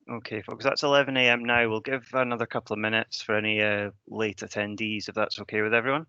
Okay, folks, that's 11 a.m. now. We'll give another couple of minutes for any late attendees, if that's okay with everyone.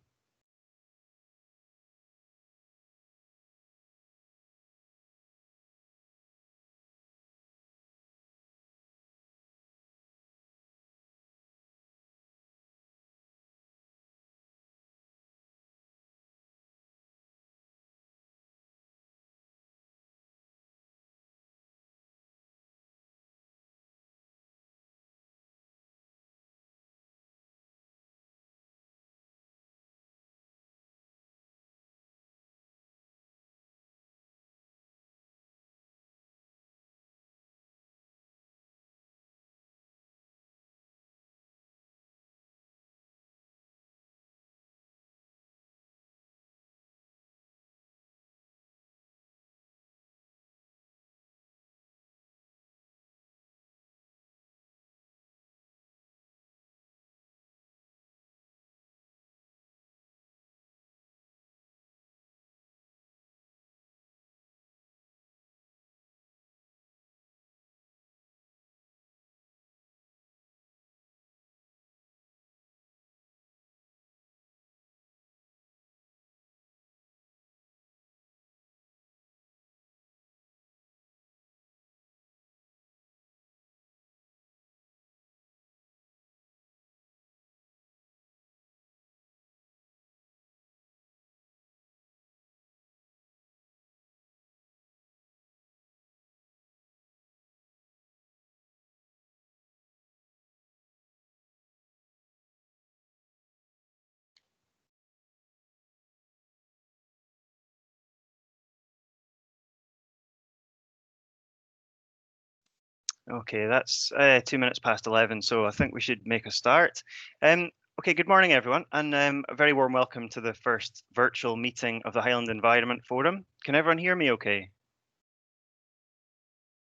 Okay, that's 2 minutes past 11, so I think we should make a start. Okay, good morning, everyone, and a very warm welcome to the first virtual meeting of the Highland Environment Forum. Can everyone hear me okay?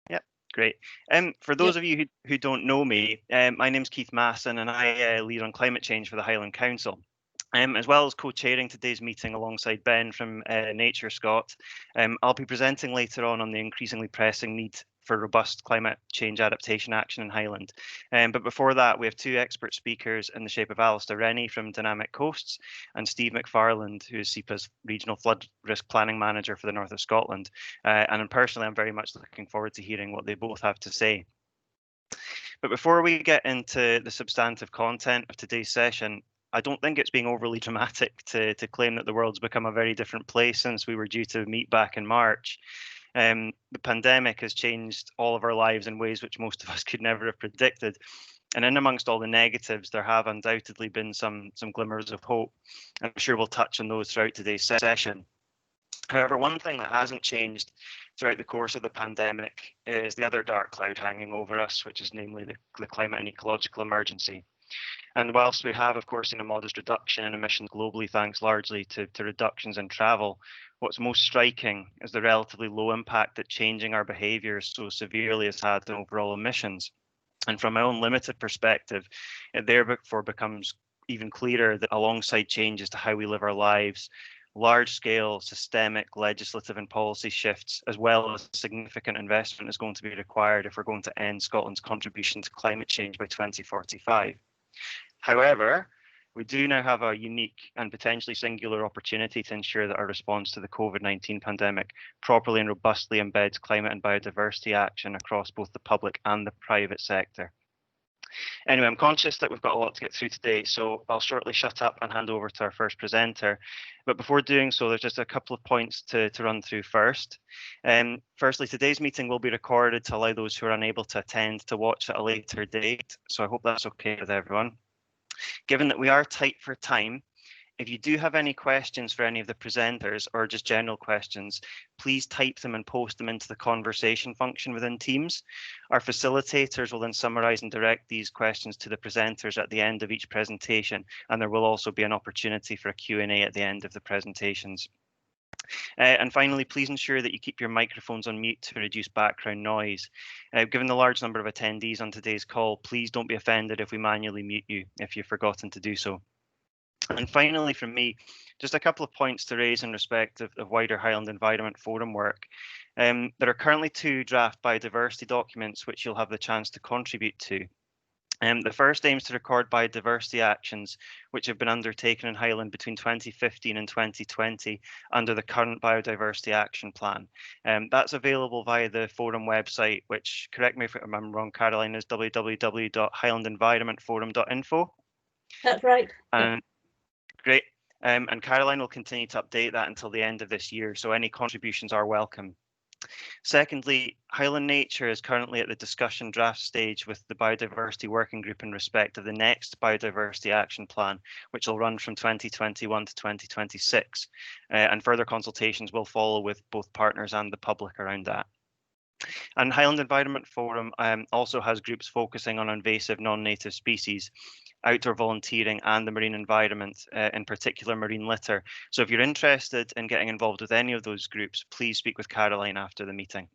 Yep, great. For those of you who don't know me, my name's Keith Masson, and I lead on climate change for the Highland Council. As well as co-chairing today's meeting alongside Ben from Nature Scott, I'll be presenting later on the increasingly pressing need for robust climate change adaptation action in Highland. But before that, we have two expert speakers in the shape of Alistair Rennie from Dynamic Coasts and Steve McFarland, who is SEPA's Regional Flood Risk Planning Manager for the North of Scotland. And personally, I'm very much looking forward to hearing what they both have to say. But before we get into the substantive content of today's session, I don't think it's being overly dramatic to claim that the world's become a very different place since we were due to meet back in March. The pandemic has changed all of our lives in ways which most of us could never have predicted. And in amongst all the negatives, there have undoubtedly been some glimmers of hope. I'm sure we'll touch on those throughout today's session. However, one thing that hasn't changed throughout the course of the pandemic is the other dark cloud hanging over us, which is namely the climate and ecological emergency. And whilst we have, of course, seen a modest reduction in emissions globally, thanks largely to reductions in travel, what's most striking is the relatively low impact that changing our behaviours so severely has had on overall emissions. And from my own limited perspective, it therefore becomes even clearer that alongside changes to how we live our lives, large-scale systemic legislative and policy shifts, as well as significant investment, is going to be required if we're going to end Scotland's contribution to climate change by 2045. However, we do now have a unique and potentially singular opportunity to ensure that our response to the COVID-19 pandemic properly and robustly embeds climate and biodiversity action across both the public and the private sector. Anyway, I'm conscious that we've got a lot to get through today, so I'll shortly shut up and hand over to our first presenter. But before doing so, there's just a couple of points to run through first. Firstly, today's meeting will be recorded to allow those who are unable to attend to watch at a later date, so I hope that's okay with everyone. Given that we are tight for time, if you do have any questions for any of the presenters or just general questions, please type them and post them into the conversation function within Teams. Our facilitators will then summarise and direct these questions to the presenters at the end of each presentation, and there will also be an opportunity for a Q&A at the end of the presentations. And finally, please ensure that you keep your microphones on mute to reduce background noise. Given the large number of attendees on today's call, please don't be offended if we manually mute you if you've forgotten to do so. And finally, from me, just a couple of points to raise in respect of wider Highland Environment Forum work. There are currently 2 draft biodiversity documents which you'll have the chance to contribute to. The first aims to record biodiversity actions which have been undertaken in Highland between 2015 and 2020 under the current Biodiversity Action Plan. That's available via the forum website, which, correct me if I'm wrong, Caroline, is www.highlandenvironmentforum.info. That's right. Great. And Caroline will continue to update that until the end of this year, so any contributions are welcome. Secondly, Highland Nature is currently at the discussion draft stage with the Biodiversity Working Group in respect of the next Biodiversity Action Plan, which will run from 2021 to 2026. And further consultations will follow with both partners and the public around that. And Highland Environment Forum also has groups focusing on invasive non-native species, outdoor volunteering and the marine environment, in particular marine litter. So if you're interested in getting involved with any of those groups, please speak with Caroline after the meeting.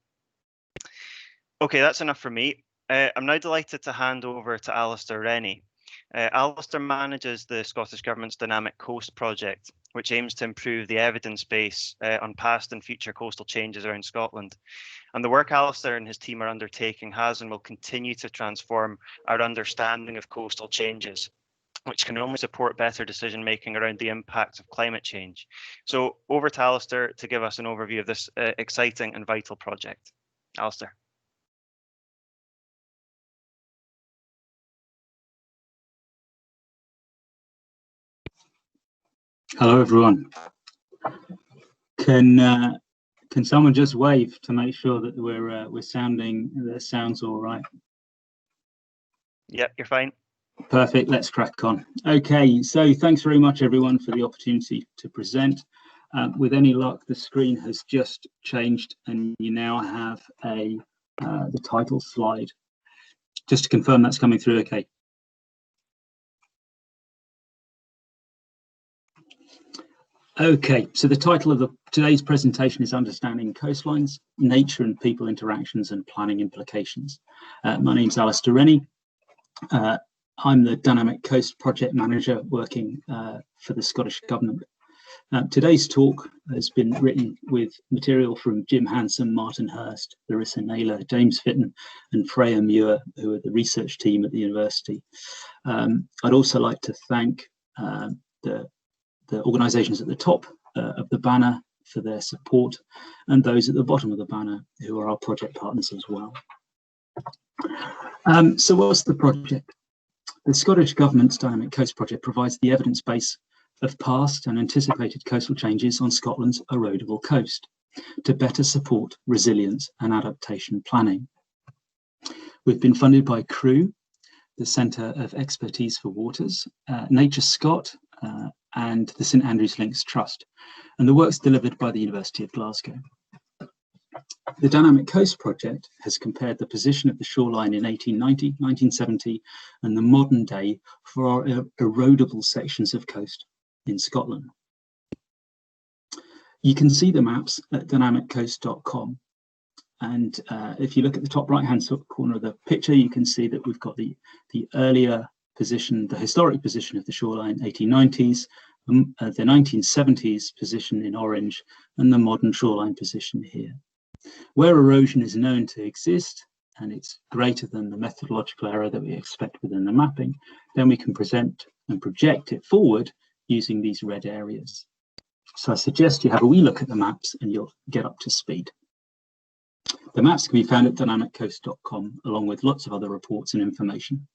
Okay, that's enough for me. I'm now delighted to hand over to Alistair Rennie. Alistair manages the Scottish Government's Dynamic Coast project, which aims to improve the evidence base on past and future coastal changes around Scotland. And the work Alistair and his team are undertaking has and will continue to transform our understanding of coastal changes, which can only support better decision making around the impacts of climate change. So over to Alistair to give us an overview of this exciting and vital project. Alistair. Hello, everyone. Can someone just wave to make sure that we're sounding, the sound's all right? Yep, you're fine. Perfect. Let's crack on. Okay, so thanks very much, everyone, for the opportunity to present. With any luck, the screen has just changed, and you now have the title slide. Just to confirm that's coming through okay. Okay, so the title of today's presentation is Understanding Coastlines, Nature and People Interactions and Planning Implications. My name's Alistair Rennie. I'm the Dynamic Coast Project Manager working for the Scottish Government. Today's talk has been written with material from Jim Hanson, Martin Hurst, Larissa Naylor, James Fitton and Freya Muir, who are the research team at the university. I'd also like to thank the organisations at the top of the banner for their support, and those at the bottom of the banner who are our project partners as well. So what's the project? The Scottish Government's Dynamic Coast Project provides the evidence base of past and anticipated coastal changes on Scotland's erodible coast to better support resilience and adaptation planning. We've been funded by CREW, the Centre of Expertise for Waters, Nature Scot, and the St Andrews Links Trust, and the work's delivered by the University of Glasgow. The Dynamic Coast Project has compared the position of the shoreline in 1890, 1970, and the modern day for our erodible sections of coast in Scotland. You can see the maps at dynamiccoast.com, and if you look at the top right-hand corner of the picture, you can see that we've got the earlier position, the historic position of the shoreline, 1890s, the 1970s position in orange, and the modern shoreline position here. Where erosion is known to exist, and it's greater than the methodological error that we expect within the mapping, then we can present and project it forward using these red areas. So I suggest you have a wee look at the maps and you'll get up to speed. The maps can be found at dynamiccoast.com, along with lots of other reports and information.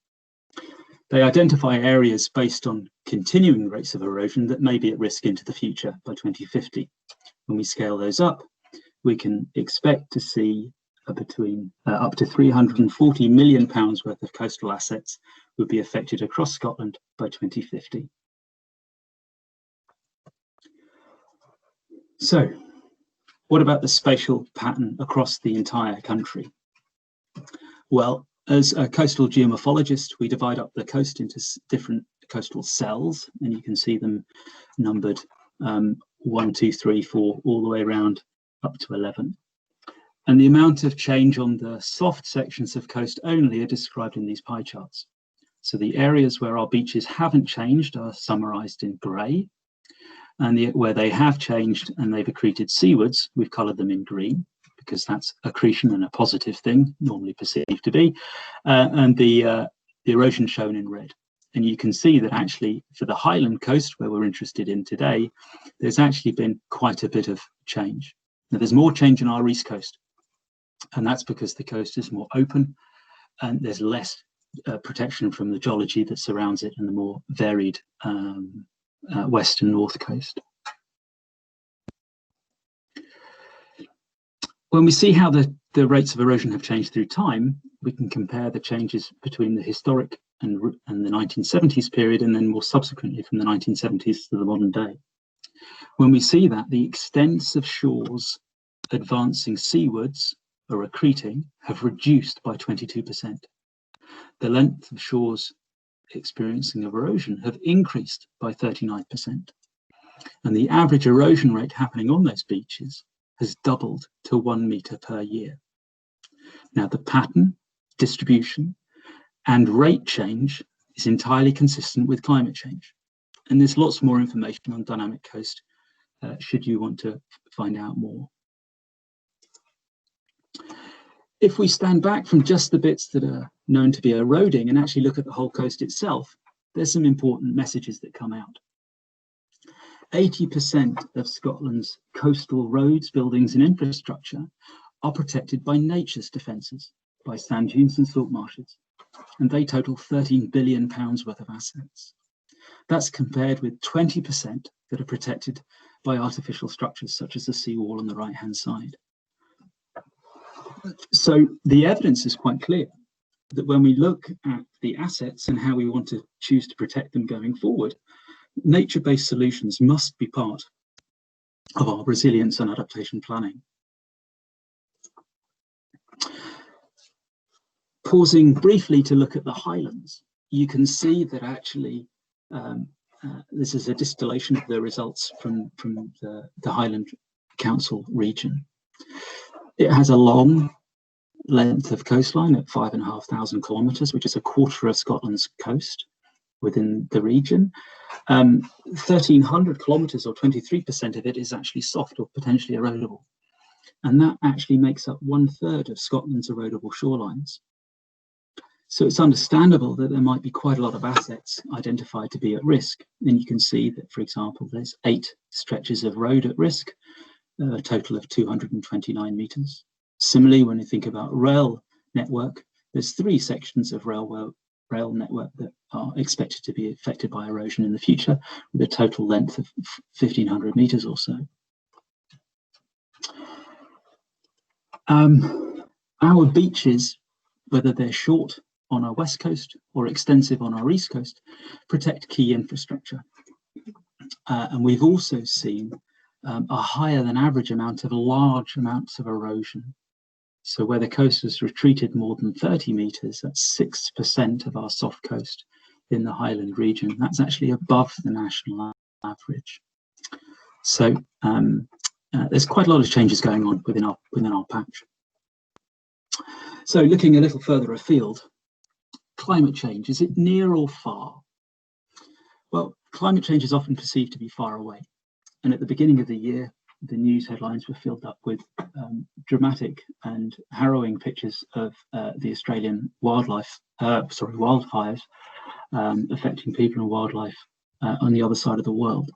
They identify areas based on continuing rates of erosion that may be at risk into the future by 2050. When we scale those up, we can expect to see between up to £340 million worth of coastal assets would be affected across Scotland by 2050. So, what about the spatial pattern across the entire country? Well, as a coastal geomorphologist, we divide up the coast into different coastal cells, and you can see them numbered 1, 2, 3, 4, all the way around up to 11. And the amount of change on the soft sections of coast only are described in these pie charts. So the areas where our beaches haven't changed are summarised in grey, and where they have changed and they've accreted seawards, we've coloured them in green, because that's accretion and a positive thing, normally perceived to be, and the erosion shown in red. And you can see that actually for the Highland coast, where we're interested in today, there's actually been quite a bit of change. Now, there's more change on our east coast, and that's because the coast is more open and there's less protection from the geology that surrounds it and the more varied west and north coast. When we see how the rates of erosion have changed through time, we can compare the changes between the historic and the 1970s period, and then more subsequently from the 1970s to the modern day. When we see that the extents of shores advancing seawards or accreting have reduced by 22%. The length of shores experiencing erosion have increased by 39%. And the average erosion rate happening on those beaches has doubled to 1 metre per year. Now, the pattern, distribution, and rate change is entirely consistent with climate change. And there's lots more information on Dynamic Coast should you want to find out more. If we stand back from just the bits that are known to be eroding and actually look at the whole coast itself, there's some important messages that come out. 80% of Scotland's coastal roads, buildings and infrastructure are protected by nature's defences, by sand dunes and salt marshes, and they total £13 billion worth of assets. That's compared with 20% that are protected by artificial structures such as the seawall on the right-hand side. So the evidence is quite clear that when we look at the assets and how we want to choose to protect them going forward, nature-based solutions must be part of our resilience and adaptation planning. Pausing briefly to look at the Highlands, you can see that actually this is a distillation of the results from the Highland Council region. It has a long length of coastline at 5,500 kilometres, which is a quarter of Scotland's coast within the region. 1,300 kilometres, or 23% of it, is actually soft or potentially erodible. And that actually makes up 1/3 of Scotland's erodible shorelines. So it's understandable that there might be quite a lot of assets identified to be at risk. And you can see that, for example, there's 8 stretches of road at risk, a total of 229 metres. Similarly, when you think about rail network, there's 3 sections of rail network that are expected to be affected by erosion in the future, with a total length of 1,500 metres or so. Our beaches, whether they're short on our west coast or extensive on our east coast, protect key infrastructure. And we've also seen a higher than average amount of large amounts of erosion. So where the coast has retreated more than 30 metres, that's 6% of our soft coast in the Highland region. That's actually above the national average. So there's quite a lot of changes going on within our patch. So looking a little further afield, climate change, is it near or far? Well, climate change is often perceived to be far away. And at the beginning of the year, the news headlines were filled up with dramatic and harrowing pictures of the Australian wildfires affecting people and wildlife on the other side of the world.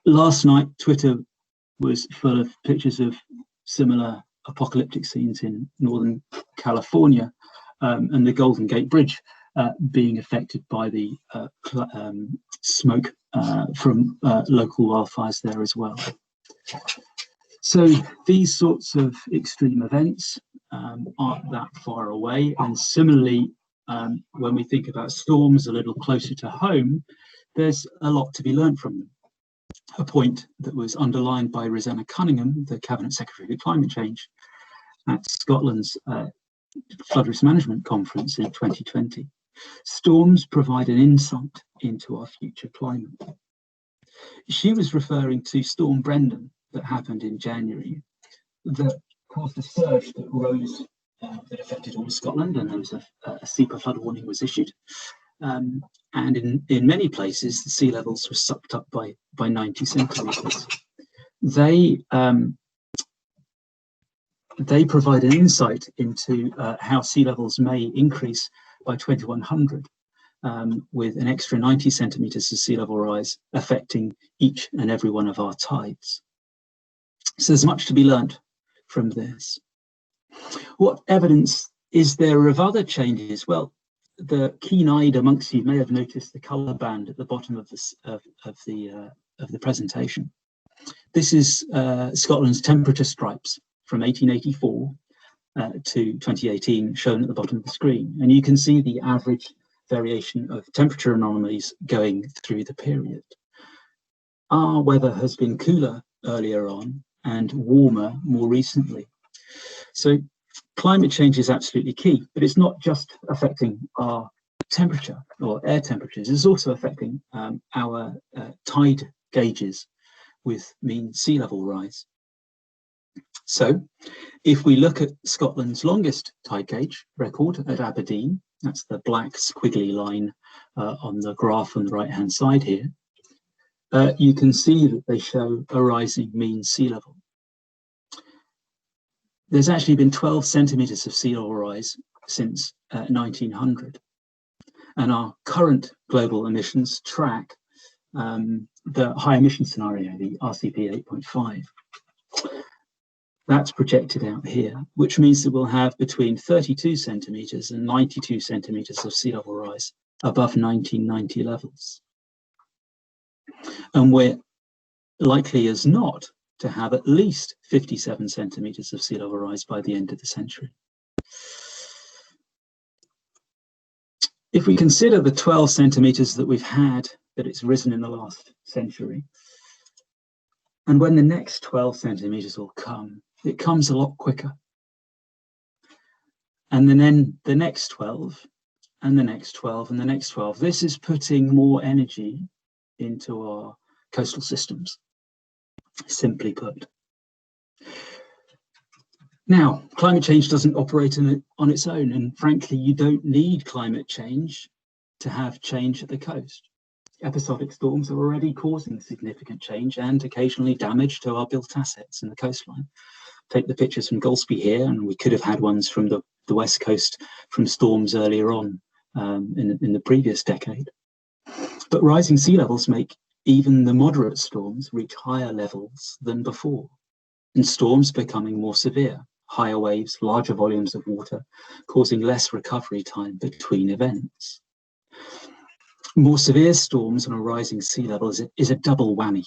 Last night, Twitter was full of pictures of similar apocalyptic scenes in Northern California, and the Golden Gate Bridge being affected by the smoke from local wildfires there as well. So these sorts of extreme events aren't that far away. And similarly, when we think about storms a little closer to home, there's a lot to be learned from them. A point that was underlined by Rosanna Cunningham, the Cabinet Secretary for Climate Change, at Scotland's Flood Risk Management Conference in 2020. Storms provide an insight into our future climate. She was referring to Storm Brendan that happened in January, that caused a surge that rose, that affected all of Scotland, and there was a SEPA flood warning was issued. And in many places, the sea levels were sucked up by 90 centimetres. They they provide an insight into how sea levels may increase by 2100, with an extra 90 centimetres of sea level rise affecting each and every one of our tides. So there's much to be learnt from this. What evidence is there of other changes? Well, the keen-eyed amongst you may have noticed the colour band at the bottom of the presentation. This is Scotland's temperature stripes from 1884 to 2018, shown at the bottom of the screen. And you can see the average variation of temperature anomalies going through the period. Our weather has been cooler earlier on and warmer more recently. So climate change is absolutely key, but it's not just affecting our temperature or air temperatures, it's also affecting our tide gauges with mean sea level rise. So if we look at Scotland's longest tide gauge record at Aberdeen, that's the black squiggly line on the graph on the right hand side here, you can see that they show a rising mean sea level. There's actually been 12 centimetres of sea level rise since 1900. And our current global emissions track the high emission scenario, the RCP 8.5. That's projected out here, which means that we'll have between 32 centimetres and 92 centimetres of sea level rise above 1990 levels. And we're likely as not to have at least 57 centimetres of sea level rise by the end of the century. If we consider the 12 centimetres that we've had, that it's risen in the last century, and when the next 12 centimetres will come, it comes a lot quicker. And then the next 12, and the next 12, and the next 12. This is putting more energy into our coastal systems, simply put. Now, climate change doesn't operate on its own, and frankly, you don't need climate change to have change at the coast. Episodic storms are already causing significant change and occasionally damage to our built assets in the coastline. Take the pictures from Golspie here, and we could have had ones from the west coast from storms earlier on in the previous decade. But rising sea levels make even the moderate storms reach higher levels than before, and storms becoming more severe, higher waves, larger volumes of water, causing less recovery time between events. More severe storms on a rising sea level is a double whammy.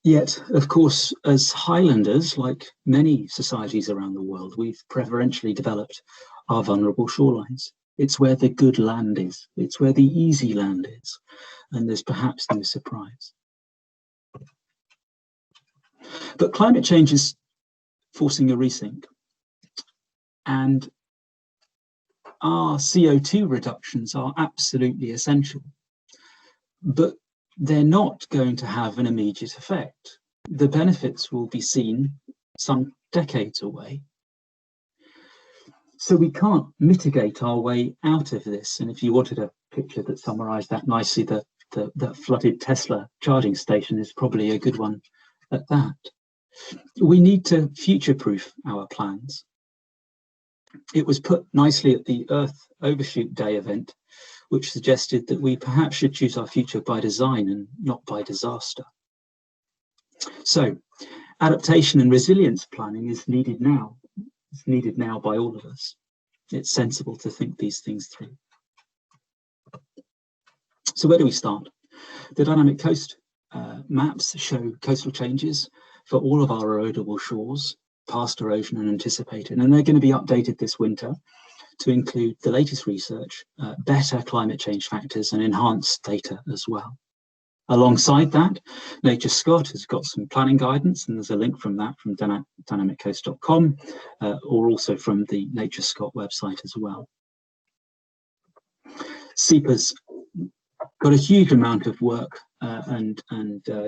Yet, of course, as Highlanders, like many societies around the world, we've preferentially developed our vulnerable shorelines. It's where the good land is. It's where the easy land is. And there's perhaps no surprise. But climate change is forcing a resync. And our CO2 reductions are absolutely essential. But they're not going to have an immediate effect. The benefits will be seen some decades away. So we can't mitigate our way out of this. And if you wanted a picture that summarised that nicely, the flooded Tesla charging station is probably a good one at that. We need to future-proof our plans. It was put nicely at the Earth Overshoot Day event, which suggested that we perhaps should choose our future by design and not by disaster. So, adaptation and resilience planning is needed now. It's needed now by all of us. It's sensible to think these things through. So where do we start? The dynamic coast maps show coastal changes for all of our erodible shores, past erosion and anticipated, and they're going to be updated this winter to include the latest research, better climate change factors and enhanced data as well. Alongside that, Nature Scott has got some planning guidance, and there's a link from that from dynamiccoast.com or also from the Nature Scott website as well. SEPA's got a huge amount of work and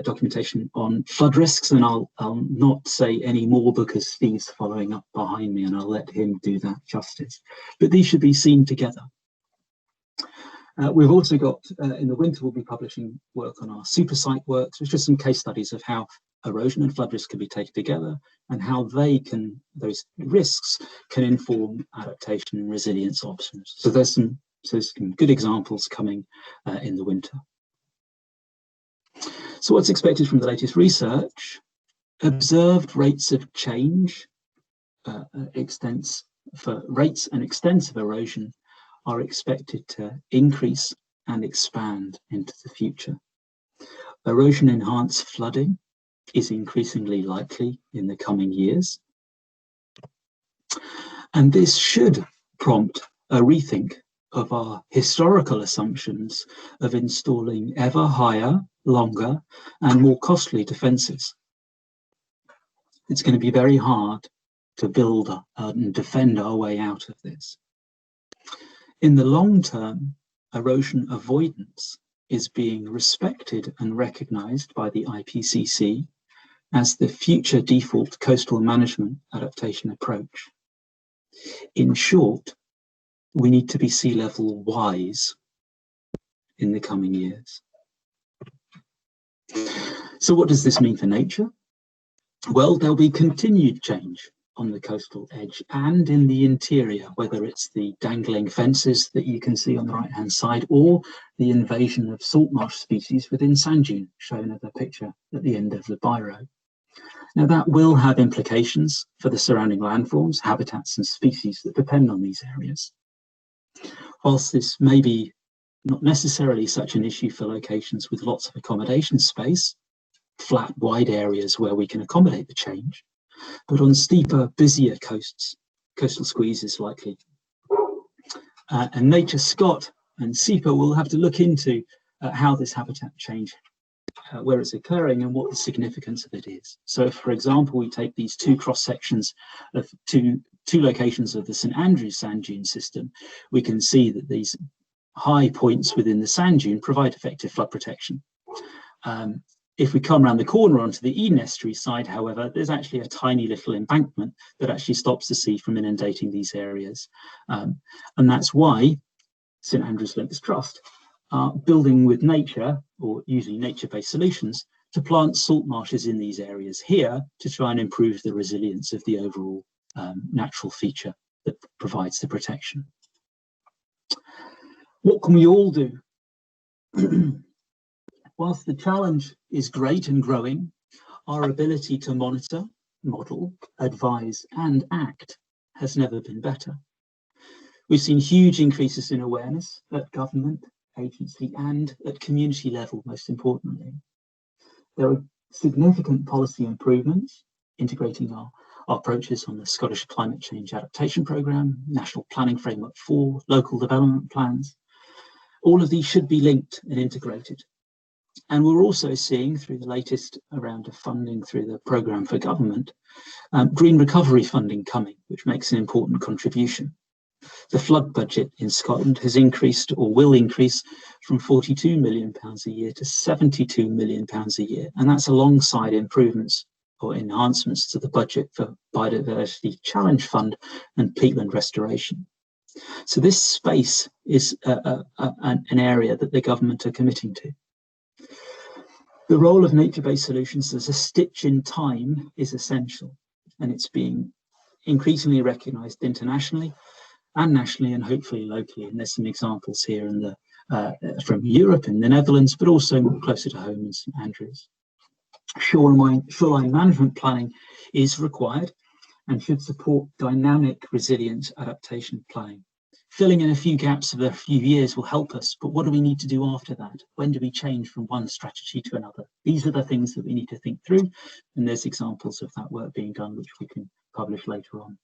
documentation on flood risks, and I'll not say any more because Steve's following up behind me and I'll let him do that justice. But these should be seen together. We've also got, in the winter, we'll be publishing work on our SEPA site works, which are some case studies of how erosion and flood risk can be taken together and how those risks can inform adaptation and resilience options. So there's some good examples coming in the winter. So what's expected from the latest research? Observed rates of change, rates and extents of erosion are expected to increase and expand into the future. Erosion-enhanced flooding is increasingly likely in the coming years. And this should prompt a rethink of our historical assumptions of installing ever higher, longer, and more costly defences. It's going to be very hard to build and defend our way out of this. In the long term, erosion avoidance is being respected and recognised by the IPCC as the future default coastal management adaptation approach. In short, we need to be sea level wise in the coming years. So what does this mean for nature? Well, there'll be continued change on the coastal edge and in the interior, whether it's the dangling fences that you can see on the right-hand side or the invasion of salt marsh species within sand dune, shown as a picture at the end of the biro. Now, that will have implications for the surrounding landforms, habitats and species that depend on these areas. Whilst this may be not necessarily such an issue for locations with lots of accommodation space, flat, wide areas where we can accommodate the change, but on steeper, busier coasts, coastal squeeze is likely. And Nature Scott and SEPA will have to look into how this habitat change, where it's occurring and what the significance of it is. So if, for example, we take these two cross sections of two locations of the St Andrews sand dune system, we can see that these high points within the sand dune provide effective flood protection. If we come around the corner onto the Eden estuary side, however, there's actually a tiny little embankment that actually stops the sea from inundating these areas. And that's why St Andrews Links Trust are building with nature or using nature-based solutions to plant salt marshes in these areas here to try and improve the resilience of the overall natural feature that provides the protection. What can we all do? Whilst the challenge is great and growing, our ability to monitor, model, advise and act has never been better. We've seen huge increases in awareness at government, agency and at community level, most importantly. There are significant policy improvements integrating our approaches on the Scottish Climate Change Adaptation Programme, National Planning Framework 4, local development plans. All of these should be linked and integrated. And we're also seeing through the latest round of funding through the Programme for Government, green recovery funding coming, which makes an important contribution. The flood budget in Scotland has increased or will increase from £42 million a year to £72 million a year. And that's alongside improvements or enhancements to the budget for Biodiversity Challenge Fund and peatland restoration. So this space is an area that the government are committing to. The role of nature-based solutions as a stitch in time is essential, and it's being increasingly recognised internationally and nationally and hopefully locally. And there's some examples here in the from Europe and the Netherlands, but also closer to home in St Andrews. Shoreline management planning is required and should support dynamic resilience adaptation planning. Filling in a few gaps of a few years will help us, but what do we need to do after that? When do we change from one strategy to another? These are the things that we need to think through, and there's examples of that work being done, which we can publish later on.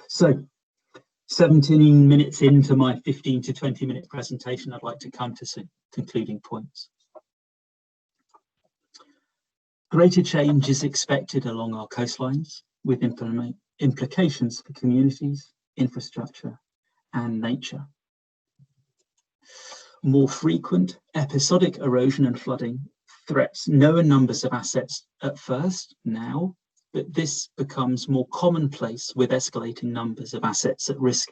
So 17 minutes into my 15 to 20 minute presentation, I'd like to come to some concluding points. Greater change is expected along our coastlines with implications for communities, infrastructure, and nature. More frequent episodic erosion and flooding threats known numbers of assets at first now, but this becomes more commonplace with escalating numbers of assets at risk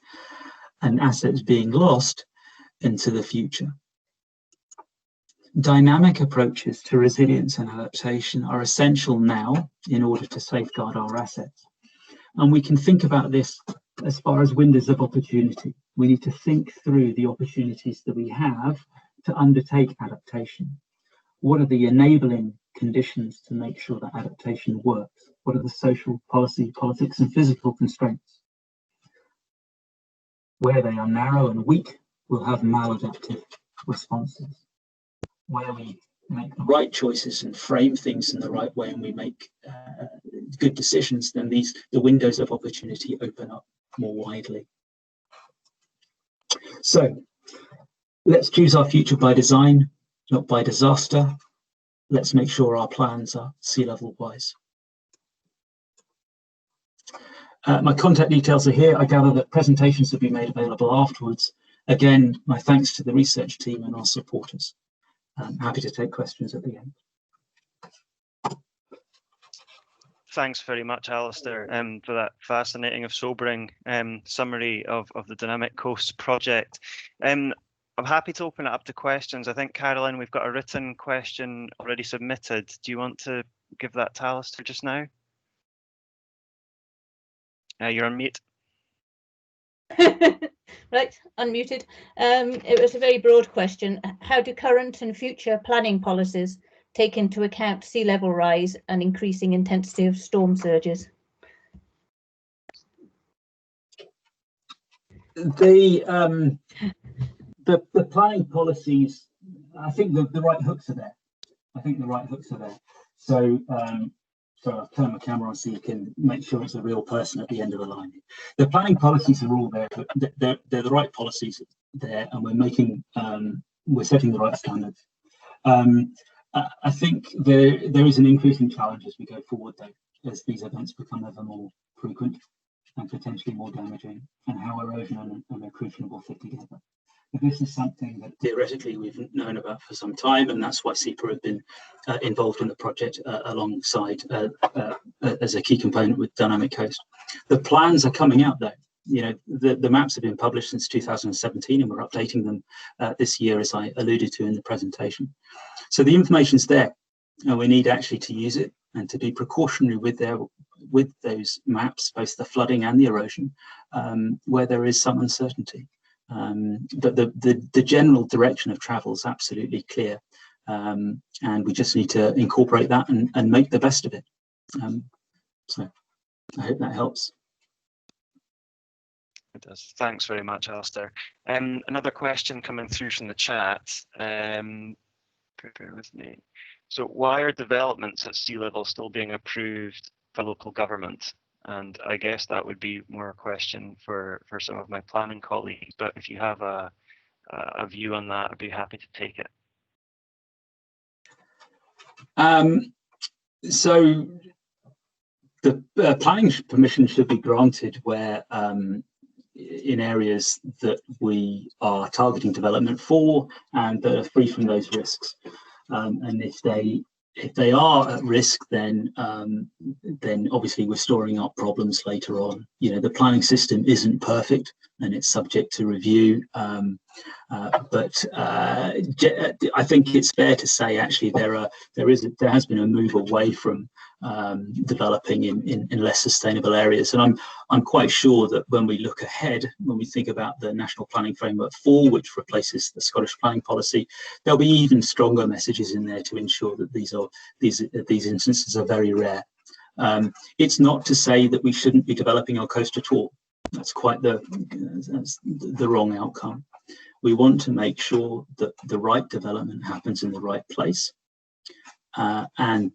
and assets being lost into the future. Dynamic approaches to resilience and adaptation are essential now in order to safeguard our assets. And we can think about this as far as windows of opportunity. We need to think through the opportunities that we have to undertake adaptation. What are the enabling conditions to make sure that adaptation works? What are the social, policy, politics, and physical constraints? Where they are narrow and weak, we'll have maladaptive responses. Where we make the right choices and frame things in the right way, and we make good decisions, then the windows of opportunity open up more widely. So let's choose our future by design, not by disaster. Let's make sure our plans are sea level wise. My contact details are here. I gather that presentations will be made available afterwards. Again, my thanks to the research team and our supporters. I'm happy to take questions at the end. Thanks very much, Alistair, for that fascinating, sobering summary of the Dynamic Coasts project. I'm happy to open it up to questions. I think, Caroline, we've got a written question already submitted. Do you want to give that to Alistair just now? You're on mute. Right, unmuted. It was a very broad question. How do current and future planning policies take into account sea level rise and increasing intensity of storm surges? The planning policies, I think the right hooks are there. So I'll turn my camera on so you can make sure it's a real person at the end of the line. The planning policies are all there, but they're the right policies there, and we're setting the right standards. I think there is an increasing challenge as we go forward, though, as these events become ever more frequent and potentially more damaging, and how erosion and accretion will fit together. This is something that theoretically we've known about for some time, and that's why SEPA have been involved in the project alongside as a key component with Dynamic Coast. The plans are coming out, though. The maps have been published since 2017, and we're updating them this year, as I alluded to in the presentation. So the information's there, and we need actually to use it and to be precautionary with those maps, both the flooding and the erosion, where there is some uncertainty. But the general direction of travel is absolutely clear, and we just need to incorporate that and make the best of it. So I hope that helps. It does. Thanks very much, Alistair. Another question coming through from the chat. Bear with me. So why are developments at sea level still being approved by local government? And I guess that would be more a question for some of my planning colleagues, but if you have a view on that, I'd be happy to take it. So the planning permission should be granted where in areas that we are targeting development for and that are free from those risks. And if they are at risk, then obviously we're storing up problems later on. The planning system isn't perfect and it's subject to review. But I think it's fair to say actually there has been a move away from developing in less sustainable areas, and I'm quite sure that when we look ahead, when we think about the National Planning Framework 4, which replaces the Scottish planning policy, there'll be even stronger messages in there to ensure that these instances are very rare. It's not to say that we shouldn't be developing our coast at all. That's quite the wrong outcome. We want to make sure that the right development happens in the right place, and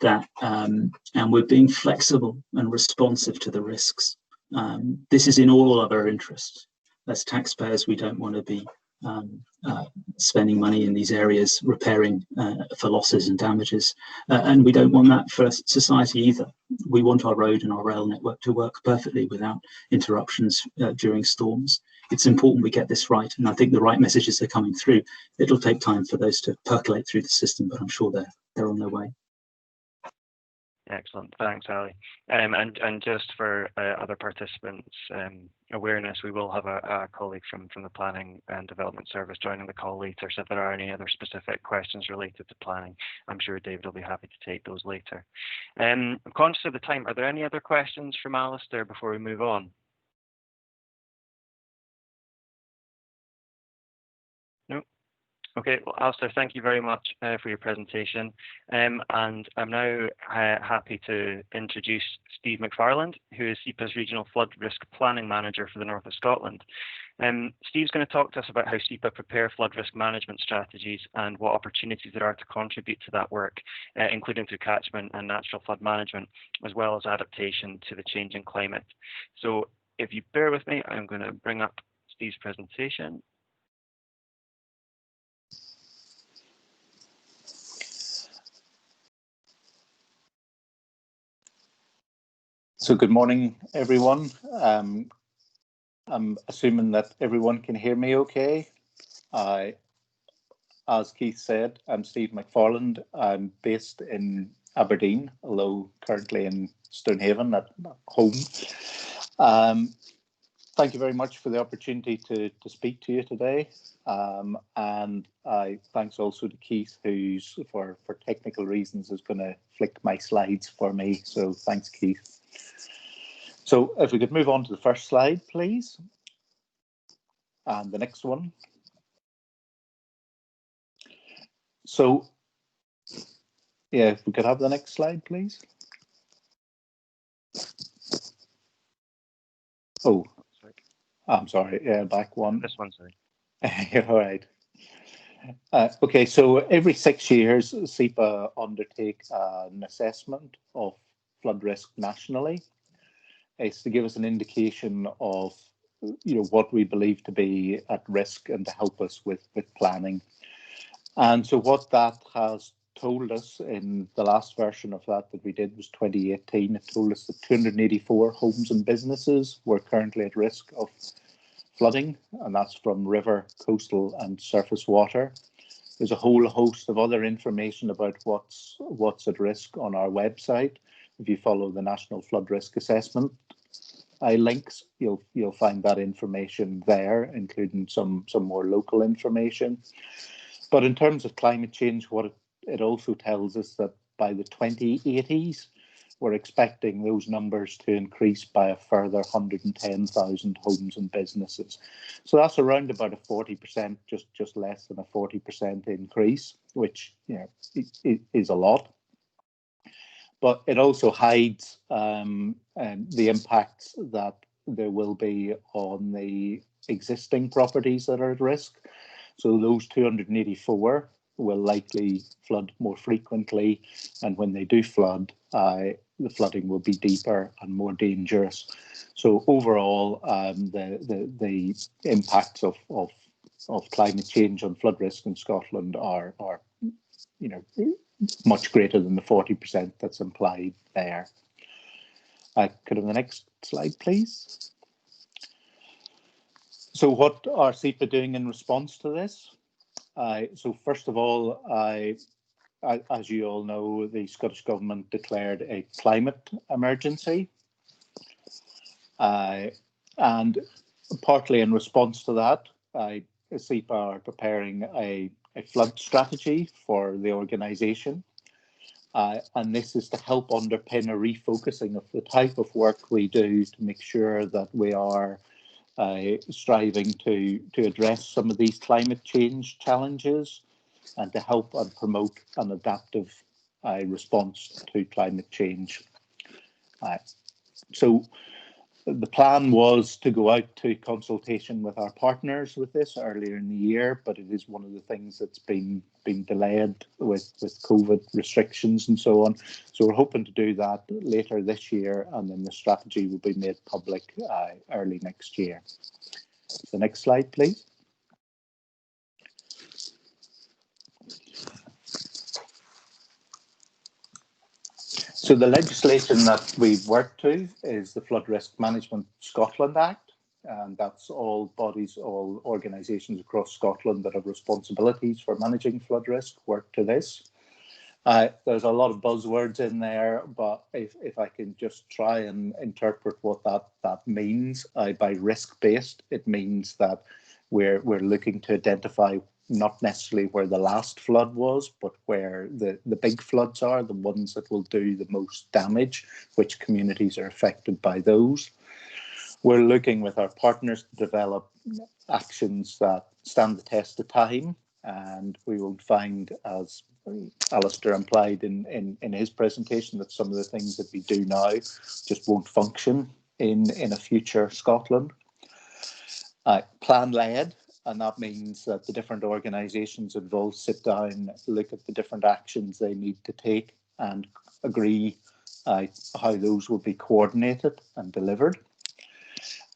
we're being flexible and responsive to the risks. This is in all of our interests. As taxpayers, we don't want to be spending money in these areas repairing for losses and damages, and we don't want that for society either. We want our road and our rail network to work perfectly without interruptions during storms. It's important we get this right, and I think the right messages are coming through. It'll take time for those to percolate through the system, but I'm sure they're on their way. Excellent, thanks, Ali. And just for other participants' awareness, we will have a colleague from the Planning and Development Service joining the call later. So if there are any other specific questions related to planning, I'm sure David will be happy to take those later. I'm conscious of the time. Are there any other questions from Alistair before we move on? No? Okay, well, Alistair, thank you very much for your presentation. And I'm now happy to introduce Steve McFarland, who is SEPA's Regional Flood Risk Planning Manager for the North of Scotland. Steve's going to talk to us about how SEPA prepare flood risk management strategies and what opportunities there are to contribute to that work, including through catchment and natural flood management, as well as adaptation to the changing climate. So if you bear with me, I'm going to bring up Steve's presentation. So good morning, everyone. I'm assuming that everyone can hear me okay. As Keith said, I'm Steve McFarland. I'm based in Aberdeen, although currently in Stonehaven at home. Thank you very much for the opportunity to speak to you today. And thanks also to Keith, who's for technical reasons is going to flick my slides for me. So thanks, Keith. So if we could move on to the first slide, please. And the next one. So, yeah, if we could have the next slide, please. Oh, I'm sorry, yeah, back one. This one, sorry. All right. Okay, so every 6 years, SEPA undertake an assessment of flood risk nationally. It's to give us an indication of what we believe to be at risk and to help us with planning. And so what that has told us in the last version of that we did was 2018. It told us that 284 homes and businesses were currently at risk of flooding, and that's from river, coastal and surface water. There's a whole host of other information about what's at risk on our website. If you follow the National Flood Risk Assessment links, you'll find that information there, including some more local information. But in terms of climate change, what it also tells us that by the 2080s, we're expecting those numbers to increase by a further 110,000 homes and businesses. So that's around about a 40%, just less than a 40% increase, which is a lot. But it also hides the impacts that there will be on the existing properties that are at risk. So those 284 will likely flood more frequently, and when they do flood, the flooding will be deeper and more dangerous. So overall, the impacts of climate change on flood risk in Scotland are much greater than the 40% that's implied there. Could I have the next slide, please? So what are SEPA doing in response to this? So first of all, as you all know, the Scottish Government declared a climate emergency. And partly in response to that, SEPA are preparing a flood strategy for the organisation. And this is to help underpin a refocusing of the type of work we do to make sure that we are striving to address some of these climate change challenges and to help and promote an adaptive response to climate change. So the plan was to go out to consultation with our partners with this earlier in the year, but it is one of the things that's been delayed with COVID restrictions and so on. So we're hoping to do that later this year, and then the strategy will be made public early next year. The next slide, please. So the legislation that we've worked to is the Flood Risk Management Scotland Act, and that's all bodies, all organisations across Scotland that have responsibilities for managing flood risk work to this. There's a lot of buzzwords in there, but if I can just try and interpret what that means, by risk-based, it means that we're looking to identify not necessarily where the last flood was, but where the big floods are, the ones that will do the most damage, which communities are affected by those. We're looking with our partners to develop actions that stand the test of time, and we will find, as Alistair implied in his presentation, that some of the things that we do now just won't function in a future Scotland. Plan-led, and that means that the different organisations involved sit down, look at the different actions they need to take and agree how those will be coordinated and delivered.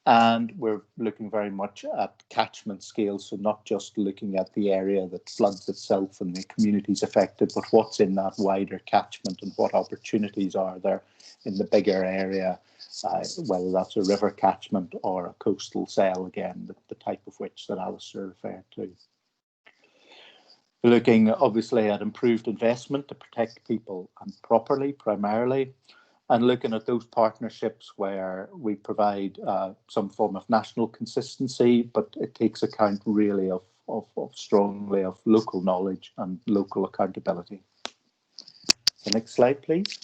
And we're looking very much at catchment scale, so not just looking at the area that floods itself and the communities affected, but what's in that wider catchment and what opportunities are there in the bigger area, whether that's a river catchment or a coastal cell, again, the type of which that Alistair referred to. We're looking obviously at improved investment to protect people and property primarily, and looking at those partnerships where we provide some form of national consistency, but it takes account really of strongly of local knowledge and local accountability. The next slide, please.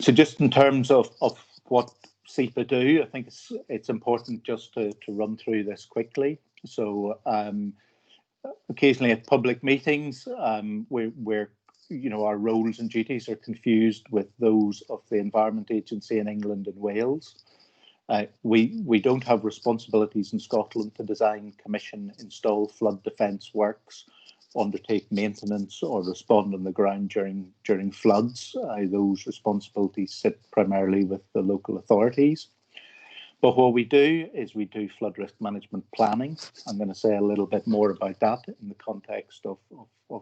So just in terms of what SEPA do, I think it's important just to run through this quickly. So occasionally at public meetings, we're our roles and duties are confused with those of the Environment Agency in England and Wales. We don't have responsibilities in Scotland to design, commission, install flood defence works, undertake maintenance or respond on the ground during floods. Those responsibilities sit primarily with the local authorities. But what we do is we do flood risk management planning. I'm going to say a little bit more about that in the context of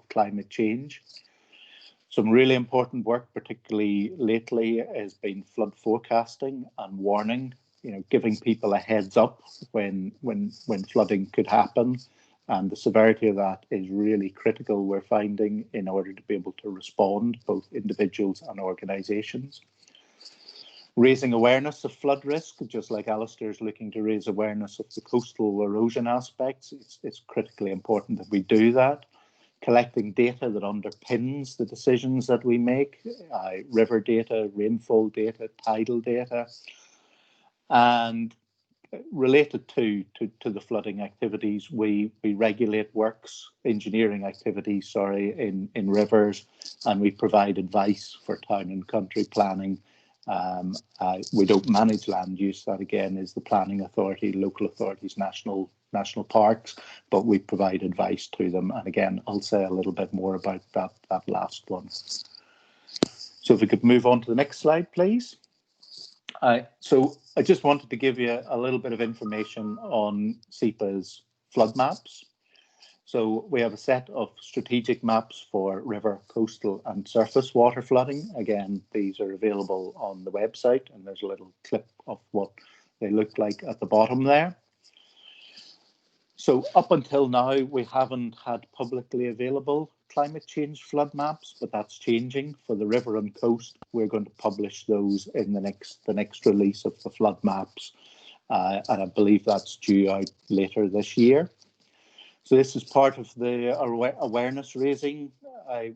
climate change. Some really important work, particularly lately, has been flood forecasting and warning, giving people a heads up when flooding could happen. And the severity of that is really critical, we're finding, in order to be able to respond, both individuals and organisations. Raising awareness of flood risk, just like Alistair is looking to raise awareness of the coastal erosion aspects, it's critically important that we do that. Collecting data that underpins the decisions that we make, river data, rainfall data, tidal data, and related to the flooding activities, we regulate works, engineering activities, in rivers, and we provide advice for town and country planning. We don't manage land use, that again is the planning authority, local authorities, national parks, but we provide advice to them. And again, I'll say a little bit more about that last one. So if we could move on to the next slide, please. So I just wanted to give you a little bit of information on SEPA's flood maps. So we have a set of strategic maps for river, coastal and surface water flooding. Again, these are available on the website, and there's a little clip of what they look like at the bottom there. So up until now, we haven't had publicly available climate change flood maps, but that's changing. For the river and coast, we're going to publish those in the next release of the flood maps, and I believe that's due out later this year. So this is part of the awareness raising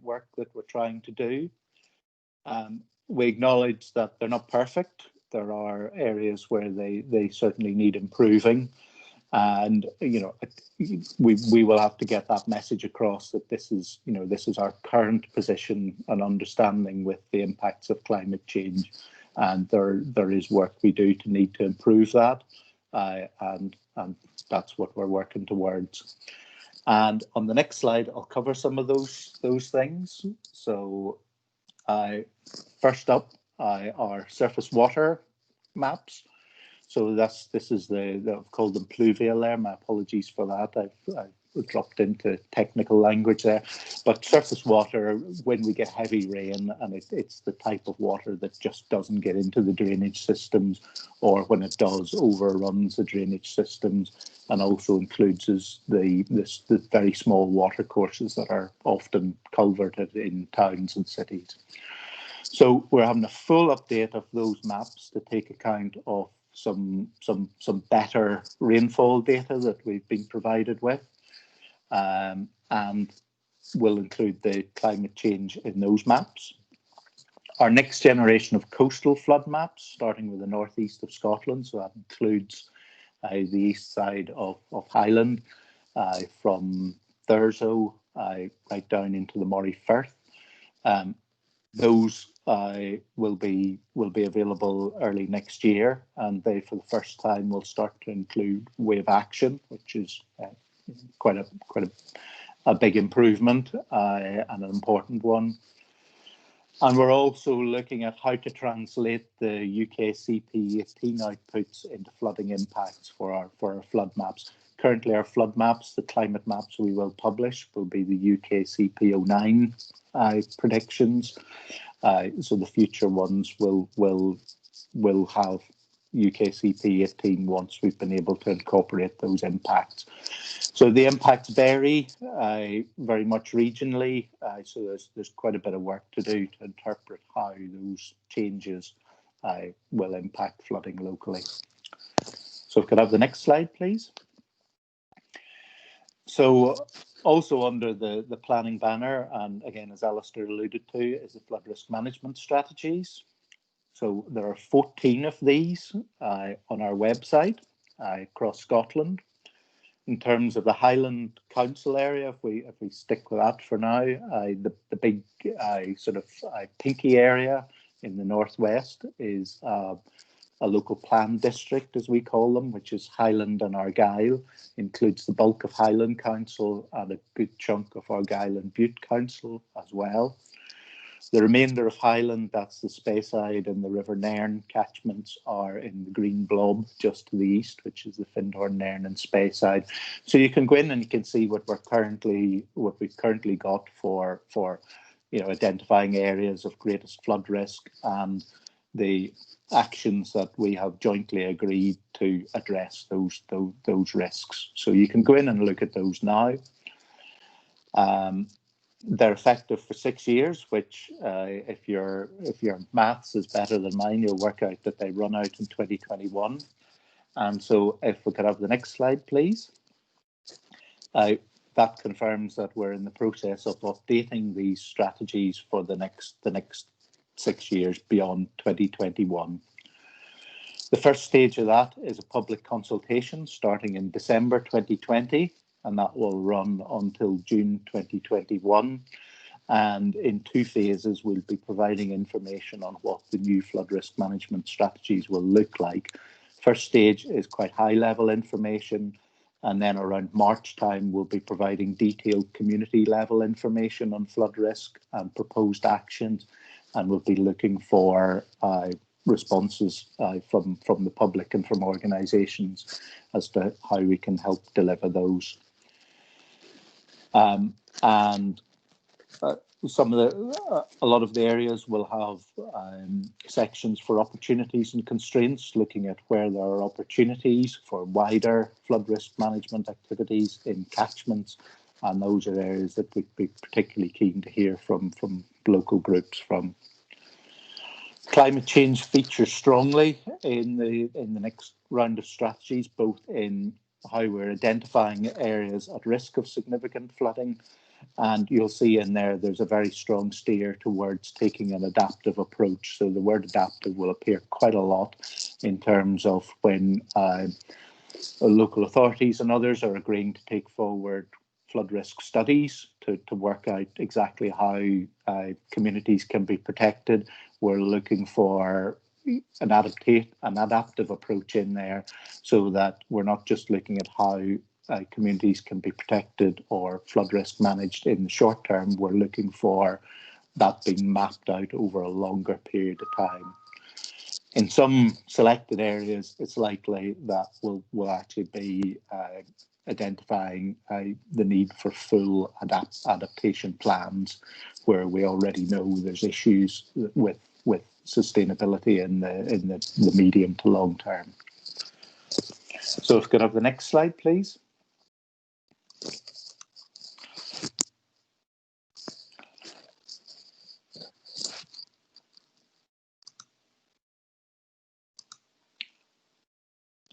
work that we're trying to do. We acknowledge that they're not perfect. There are areas where they certainly need improving. And we will have to get that message across that this is our current position and understanding with the impacts of climate change, and there is work we do to need to improve that, and that's what we're working towards. And on the next slide, I'll cover some of those things. So, first up are surface water maps. So this is I've called them pluvial there. My apologies for that. I've dropped into technical language there, but surface water, when we get heavy rain, and it's the type of water that just doesn't get into the drainage systems, or when it does, overruns the drainage systems, and also includes the very small water courses that are often culverted in towns and cities. So we're having a full update of those maps to take account of some better rainfall data that we've been provided with, and will include the climate change in those maps. Our next generation of coastal flood maps, starting with the northeast of Scotland, so that includes the east side of Highland, from Thurso right down into the Moray Firth. Those will be available early next year, and they, for the first time, will start to include wave action, which is quite a big improvement and an important one. And we're also looking at how to translate the UK CP18 outputs into flooding impacts for our flood maps. Currently, our flood maps, the climate maps we will publish, will be the UK CP09 predictions. So the future ones will have UK CP18 once we've been able to incorporate those impacts. So the impacts vary very much regionally. So there's quite a bit of work to do to interpret how those changes will impact flooding locally. So if we could have the next slide, please. So also under the planning banner, and again, as Alistair alluded to, is the flood risk management strategies. So there are 14 of these on our website across Scotland. In terms of the Highland Council area, if we stick with that for now, the big sort of pinky area in the northwest is a local plan district, as we call them, which is Highland and Argyll, includes the bulk of Highland Council and a good chunk of Argyll and Bute Council as well. The remainder of Highland, that's the Speyside and the River Nairn catchments, are in the green blob just to the east, which is the Findhorn, Nairn and Speyside. So you can go in and you can see what we've currently got for identifying areas of greatest flood risk and the actions that we have jointly agreed to address those risks. So you can go in and look at those now. They're effective for 6 years, which if your maths is better than mine, you'll work out that they run out in 2021. And so if we could have the next slide, please. That confirms that we're in the process of updating these strategies for the next 6 years beyond 2021. The first stage of that is a public consultation starting in December 2020, and that will run until June 2021. And in 2 phases, we'll be providing information on what the new flood risk management strategies will look like. First stage is quite high level information, and then around March time, we'll be providing detailed community level information on flood risk and proposed actions, and we'll be looking for responses from the public and from organisations as to how we can help deliver those. And some of a lot of the areas will have sections for opportunities and constraints, looking at where there are opportunities for wider flood risk management activities in catchments, and those are areas that we'd be particularly keen to hear from local groups from. Climate change features strongly in the next round of strategies, both in how we're identifying areas at risk of significant flooding, and you'll see in there's a very strong steer towards taking an adaptive approach. So the word adaptive will appear quite a lot in terms of when local authorities and others are agreeing to take forward flood risk studies to work out exactly how communities can be protected. We're looking for an adaptive approach in there, so that we're not just looking at how communities can be protected or flood risk managed in the short term. We're looking for that being mapped out over a longer period of time. In some selected areas, it's likely that we'll actually be identifying the need for full adaptation plans where we already know there's issues with sustainability in the medium to long term. So if we could have the next slide, please.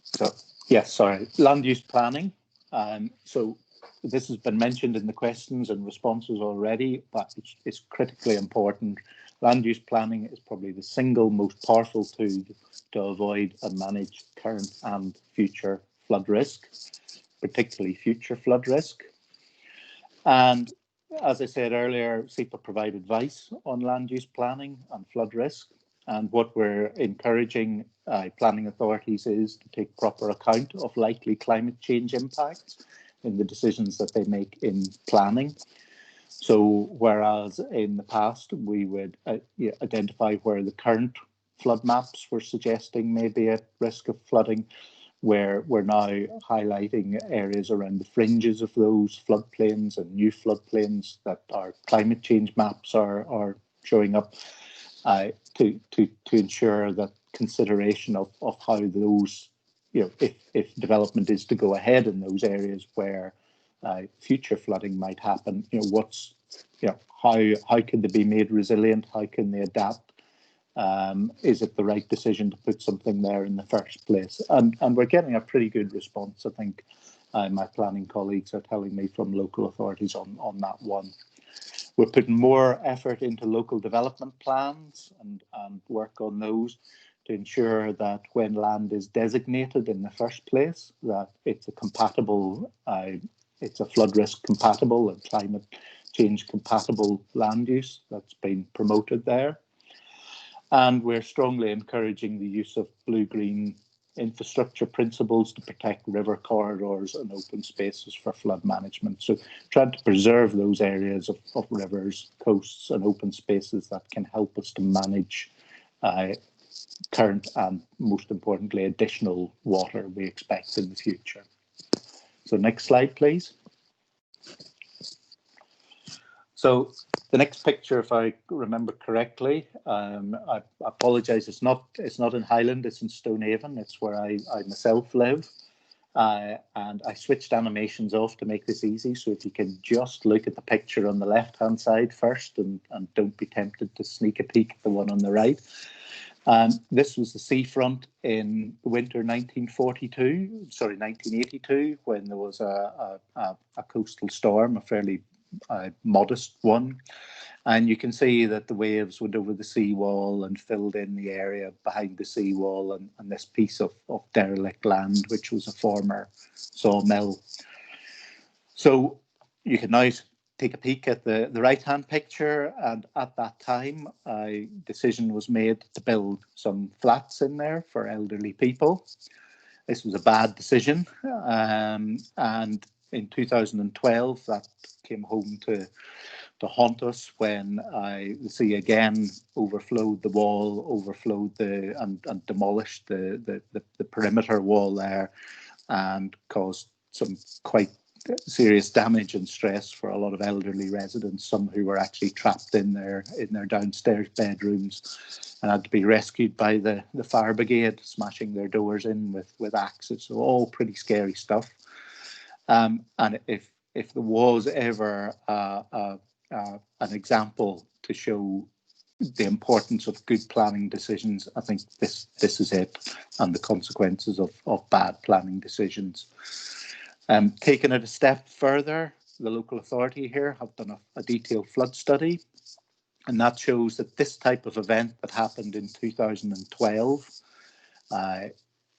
So, yes, sorry, land use planning. So this has been mentioned in the questions and responses already, but it's critically important. Land use planning is probably the single most powerful tool to avoid and manage current and future flood risk, particularly future flood risk. And as I said earlier, SEPA provide advice on land use planning and flood risk. And what we're encouraging planning authorities is to take proper account of likely climate change impacts in the decisions that they make in planning. So whereas in the past we would identify where the current flood maps were suggesting may be at risk of flooding, where we're now highlighting areas around the fringes of those floodplains and new floodplains that our climate change maps are showing up, to ensure that consideration of how those, if development is to go ahead in those areas where future flooding might happen, how can they be made resilient? How can they adapt? Is it the right decision to put something there in the first place? And we're getting a pretty good response, I think. My planning colleagues are telling me from local authorities on that one. We're putting more effort into local development plans and work on those to ensure that when land is designated in the first place, that it's a compatible, it's a flood risk compatible and climate change compatible land use that's been promoted there. And we're strongly encouraging the use of blue-green infrastructure principles to protect river corridors and open spaces for flood management. So trying to preserve those areas of rivers, coasts and open spaces that can help us to manage current and, most importantly, additional water we expect in the future. So next slide, please. So the next picture, if I remember correctly, I apologise, it's not in Highland, it's in Stonehaven. It's where I myself live. And I switched animations off to make this easy. So if you can just look at the picture on the left-hand side first and don't be tempted to sneak a peek at the one on the right. This was the seafront in winter 1982, when there was a coastal storm, a fairly modest one, and you can see that the waves went over the seawall and filled in the area behind the seawall and this piece of derelict land, which was a former sawmill. So you can now take a peek at the right-hand picture, and at that time a decision was made to build some flats in there for elderly people. This was a bad decision, and in 2012 that came home to haunt us when the sea again overflowed the wall, and demolished the perimeter wall there, and caused some quite serious damage and stress for a lot of elderly residents, some who were actually trapped in their downstairs bedrooms and had to be rescued by the fire brigade, smashing their doors in with axes. So all pretty scary stuff. And if there was ever an example to show the importance of good planning decisions, I think this is it, and the consequences of bad planning decisions. Taking it a step further, the local authority here have done a detailed flood study, and that shows that this type of event that happened in 2012,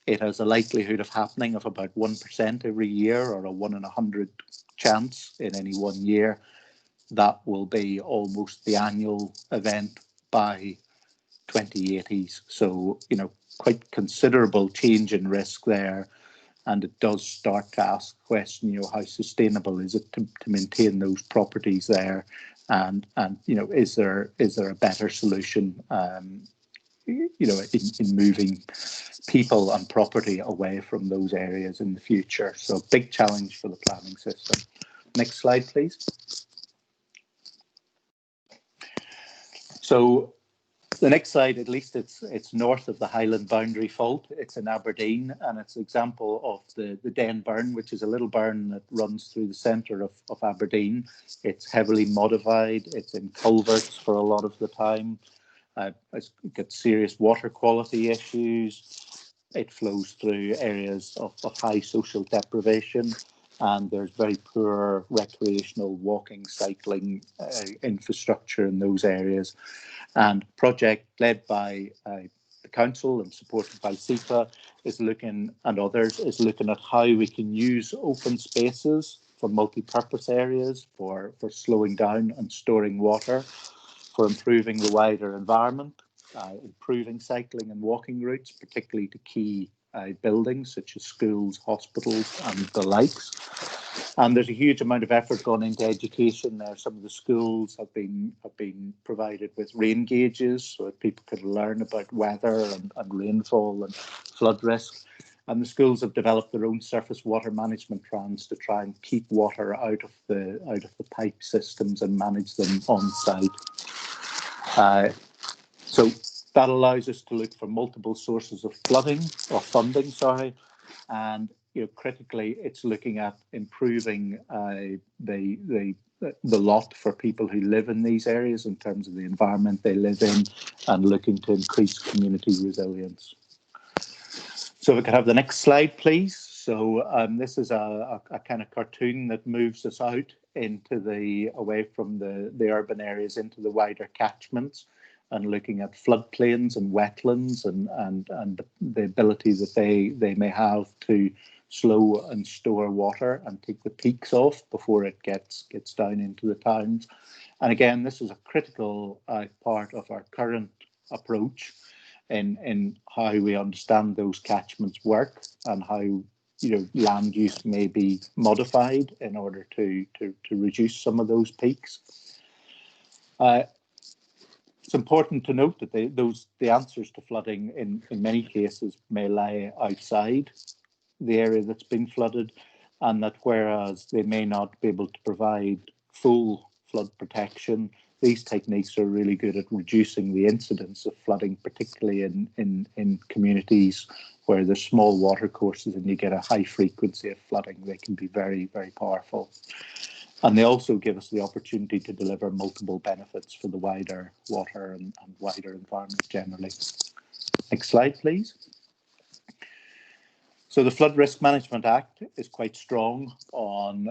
it has a likelihood of happening of about 1% every year, or a 1 in 100 chance in any 1 year. That will be almost the annual event by 2080s. So, quite considerable change in risk there. And it does start to ask the question, how sustainable is it to maintain those properties there? And is there a better solution in moving people and property away from those areas in the future. So big challenge for the planning system. Next slide, please. So the next slide, at least it's north of the Highland boundary fault. It's in Aberdeen, and it's an example of the Den Burn, which is a little burn that runs through the centre of Aberdeen. It's heavily modified. It's in culverts for a lot of the time. It's got serious water quality issues. It flows through areas of high social deprivation, and there's very poor recreational walking, cycling infrastructure in those areas. And project led by the council and supported by SEPA is looking, and others, is looking at how we can use open spaces for multi-purpose areas, for slowing down and storing water, for improving the wider environment, improving cycling and walking routes, particularly to key buildings such as schools, hospitals and the likes. And there's a huge amount of effort gone into education there. Some of the schools have been provided with rain gauges so that people could learn about weather and rainfall and flood risk. And the schools have developed their own surface water management plans to try and keep water out of the pipe systems and manage them on site. So that allows us to look for multiple sources of funding, and critically, it's looking at improving the lot for people who live in these areas in terms of the environment they live in, and looking to increase community resilience. So if we could have the next slide, please. So this is a kind of cartoon that moves us out into away from the urban areas into the wider catchments, and looking at floodplains and wetlands and the ability that they may have to slow and store water and take the peaks off before it gets down into the towns. And again, this is a critical part of our current approach in how we understand those catchments work, and how land use may be modified in order to reduce some of those peaks. It's important to note that the answers to flooding in many cases may lie outside the area that's been flooded, and that whereas they may not be able to provide full flood protection, these techniques are really good at reducing the incidence of flooding, particularly in communities where there's small water courses and you get a high frequency of flooding. They can be very, very powerful. And they also give us the opportunity to deliver multiple benefits for the wider water and wider environment generally. Next slide, please. So the Flood Risk Management Act is quite strong on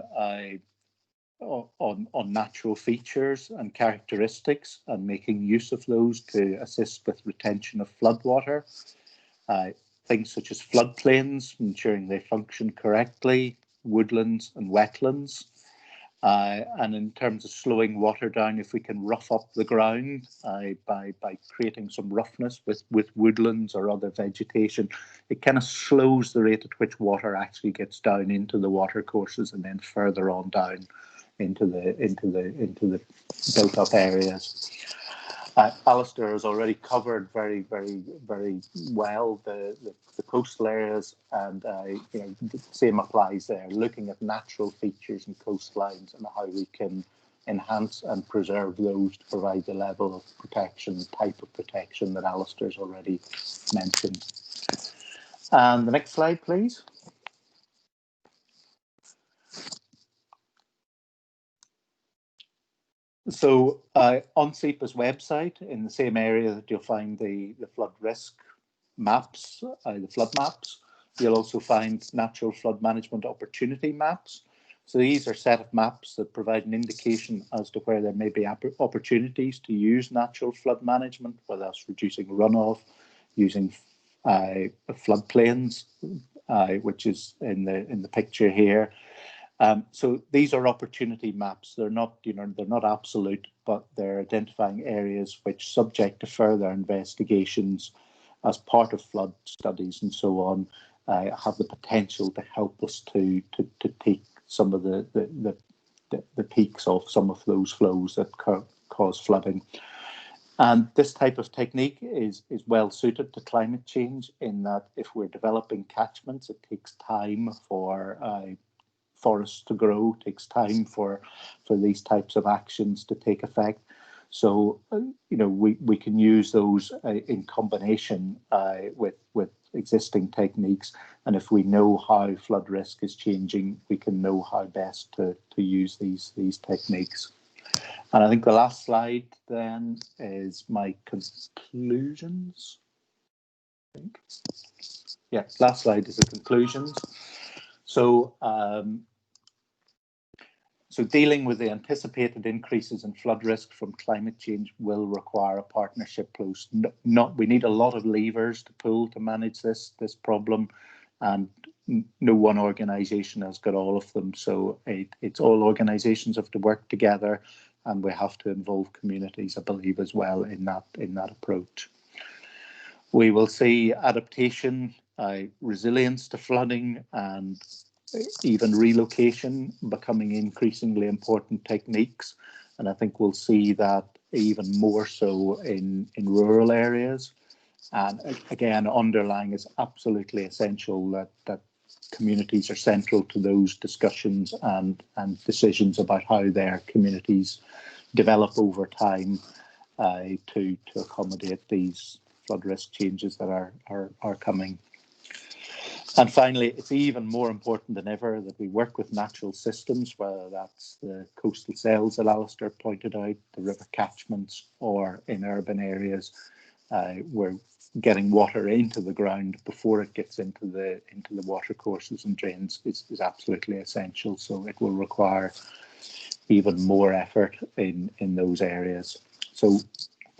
natural features and characteristics, and making use of those to assist with retention of floodwater. Things such as floodplains, ensuring they function correctly, woodlands and wetlands. And in terms of slowing water down, if we can rough up the ground by creating some roughness with woodlands or other vegetation, it kind of slows the rate at which water actually gets down into the water courses and then further on down into the built up areas. Alistair has already covered very, very, very well the coastal areas, and the same applies there, looking at natural features and coastlines and how we can enhance and preserve those to provide the level of protection, type of protection that Alistair's already mentioned. And the next slide, please. So on SEPA's website, in the same area that you'll find the flood risk maps, the flood maps, you'll also find natural flood management opportunity maps. So these are a set of maps that provide an indication as to where there may be opportunities to use natural flood management, whether that's reducing runoff, using floodplains, which is in the picture here. So these are opportunity maps. They're not, they're not absolute, but they're identifying areas which, subject to further investigations as part of flood studies and so on, have the potential to help us to take some of the peaks of some of those flows that cause flooding. And this type of technique is well suited to climate change in that if we're developing catchments, it takes time for forests to grow, takes time for these types of actions to take effect. So, we can use those in combination with existing techniques. And if we know how flood risk is changing, we can know how best to use these techniques. And I think the last slide then is my conclusions. I think. Yeah, last slide is the conclusions. So, so dealing with the anticipated increases in flood risk from climate change will require a partnership approach. We need a lot of levers to pull to manage this problem, and no one organisation has got all of them. So it's all organisations have to work together, and we have to involve communities, I believe, as well in that approach. We will see adaptation, resilience to flooding, and even relocation becoming increasingly important techniques. And I think we'll see that even more so in rural areas. And again, underlying is absolutely essential that communities are central to those discussions and decisions about how their communities develop over time to accommodate these flood risk changes that are coming. And finally, it's even more important than ever that we work with natural systems, whether that's the coastal cells that Alistair pointed out, the river catchments, or in urban areas, we're getting water into the ground before it gets into the water courses and drains is absolutely essential. So it will require even more effort in those areas. So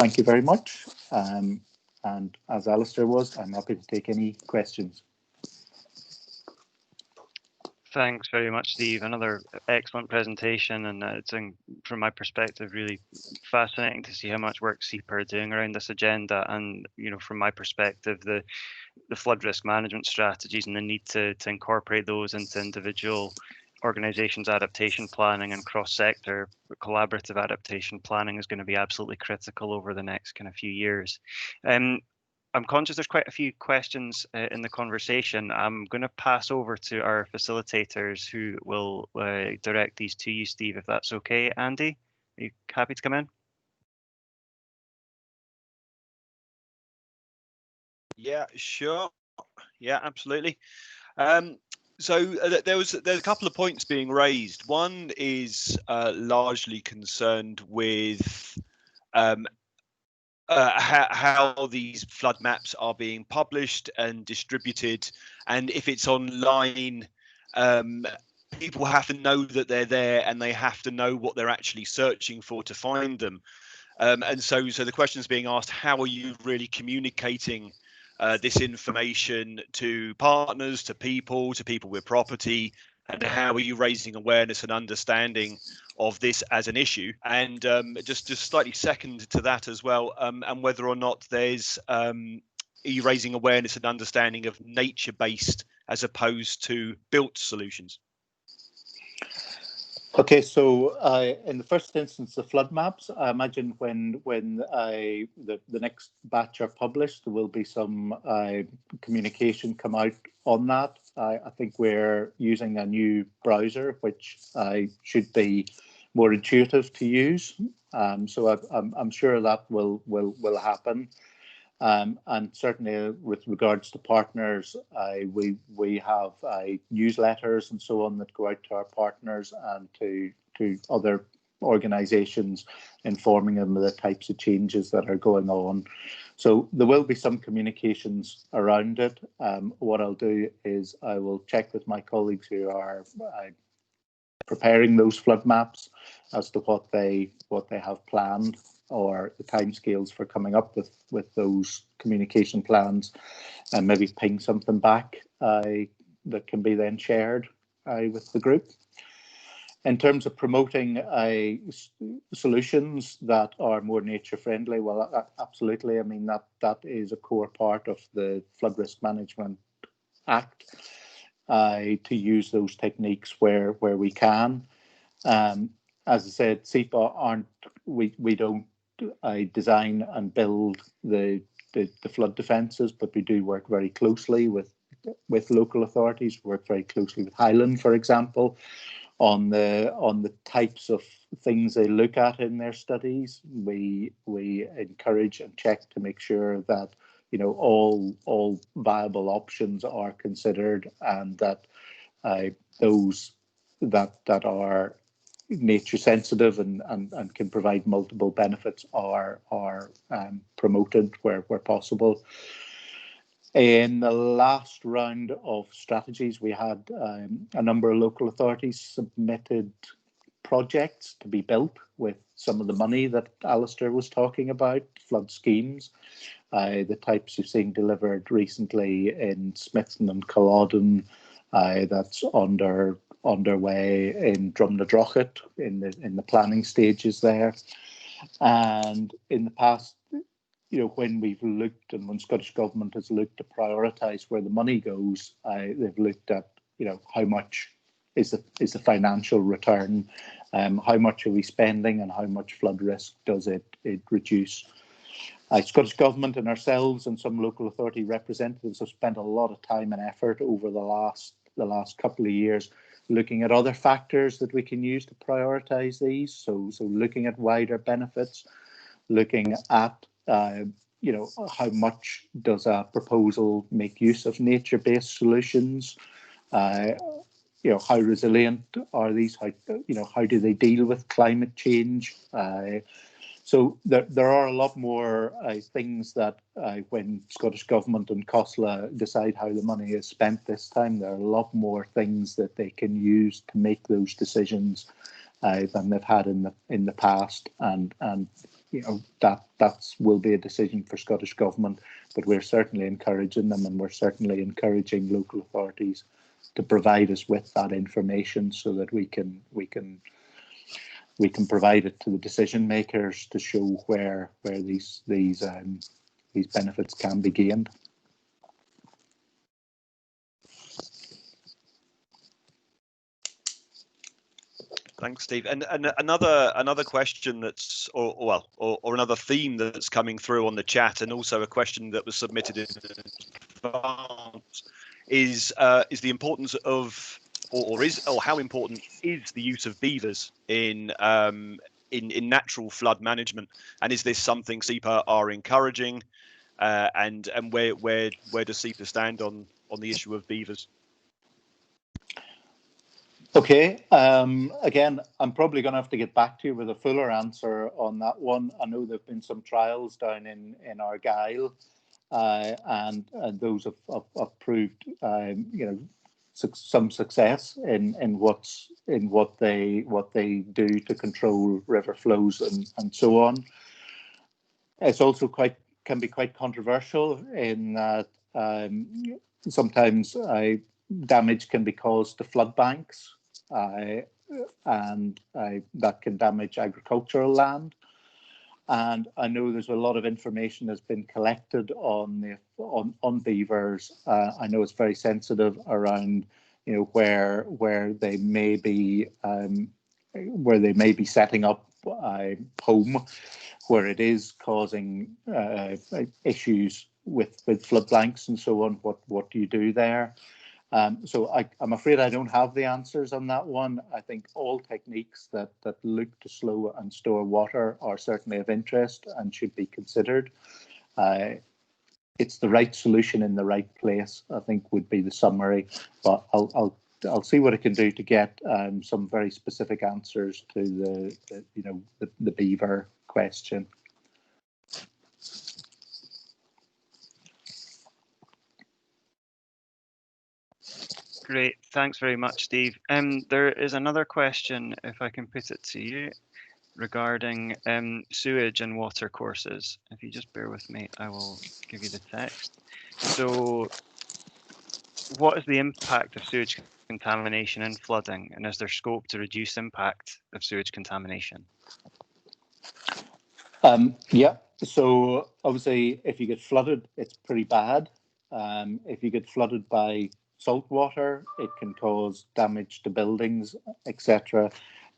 thank you very much. And as Alistair was, I'm happy to take any questions. Thanks very much, Steve. Another excellent presentation, and it's, from my perspective, really fascinating to see how much work SEPA are doing around this agenda. And from my perspective, the flood risk management strategies and the need to incorporate those into individual organisations' adaptation planning and cross-sector collaborative adaptation planning is going to be absolutely critical over the next kind of few years. I'm conscious there's quite a few questions in the conversation. I'm going to pass over to our facilitators who will direct these to you, Steve, if that's okay. Andy, are you happy to come in? Yeah, sure. Yeah, absolutely. So there's a couple of points being raised. One is largely concerned with how these flood maps are being published and distributed, and if it's online, people have to know that they're there, and they have to know what they're actually searching for to find them. And so the question is being asked: how are you really communicating this information to partners, to people with property, and how are you raising awareness and understanding of this as an issue? And just slightly second to that as well, and whether or not there's are you raising awareness and understanding of nature-based as opposed to built solutions? Okay, so in the first instance, the flood maps, I imagine when the next batch are published, there will be some communication come out on that. I think we're using a new browser, which should be more intuitive to use. So I'm sure that will happen. And certainly with regards to partners, we have newsletters and so on that go out to our partners and to other organisations, informing them of the types of changes that are going on. So there will be some communications around it. What I'll do is I will check with my colleagues who are preparing those flood maps as to what they have planned, or the timescales for coming up with those communication plans, and maybe ping something back that can be then shared with the group. In terms of promoting solutions that are more nature friendly, well, absolutely. I mean, that is a core part of the Flood Risk Management Act, to use those techniques where we can. As I said, SEPA we don't design and build the flood defences, but we do work very closely with local authorities. Work very closely with Highland, for example, on the types of things they look at in their studies. We encourage and check to make sure that all viable options are considered, and that those that are nature sensitive and can provide multiple benefits are promoted where possible. In the last round of strategies, we had a number of local authorities submitted projects to be built with some of the money that Alistair was talking about, flood schemes, the types you've seen delivered recently in Smithton and Culloden, that's underway in Drumnadrochit in the planning stages there. And in the past, when we've looked and when Scottish Government has looked to prioritise where the money goes, they've looked at how much is the financial return, how much are we spending, and how much flood risk does it reduce. Scottish Government and ourselves and some local authority representatives have spent a lot of time and effort over the last couple of years looking at other factors that we can use to prioritise these. So looking at wider benefits, looking at how much does a proposal make use of nature-based solutions? How resilient are these? How do they deal with climate change? So there are a lot more things that when Scottish Government and COSLA decide how the money is spent this time, there are a lot more things that they can use to make those decisions than they've had in the past, and that will be a decision for Scottish Government. But we're certainly encouraging them, and we're certainly encouraging local authorities to provide us with that information so that we can provide it to the decision makers to show where these benefits can be gained. Thanks, Steve. And another question that's, or another theme that's coming through on the chat, and also a question that was submitted in advance, is the importance of, or how important is the use of beavers in natural flood management, and is this something SEPA are encouraging, and where does SEPA stand on the issue of beavers? Okay, again, I'm probably going to have to get back to you with a fuller answer on that one. I know there have been some trials down in Argyll, and those have proved, some success in what they do to control river flows and so on. It's also can be quite controversial in that sometimes damage can be caused to flood banks, and that can damage agricultural land. And I know there's a lot of information that's been collected on beavers. I know it's very sensitive around, where they may be setting up a home, where it is causing issues with flood banks and so on. What do you do there? So I'm afraid I don't have the answers on that one. I think all techniques that look to slow and store water are certainly of interest and should be considered. It's the right solution in the right place, I think, would be the summary. But I'll see what I can do to get some very specific answers to the beaver question. Great, thanks very much, Steve. There is another question, if I can put it to you, regarding sewage and water courses. If you just bear with me, I will give you the text. So, what is the impact of sewage contamination and flooding, and is there scope to reduce impact of sewage contamination? Yeah, so obviously if you get flooded, it's pretty bad. If you get flooded by salt water, it can cause damage to buildings, etc.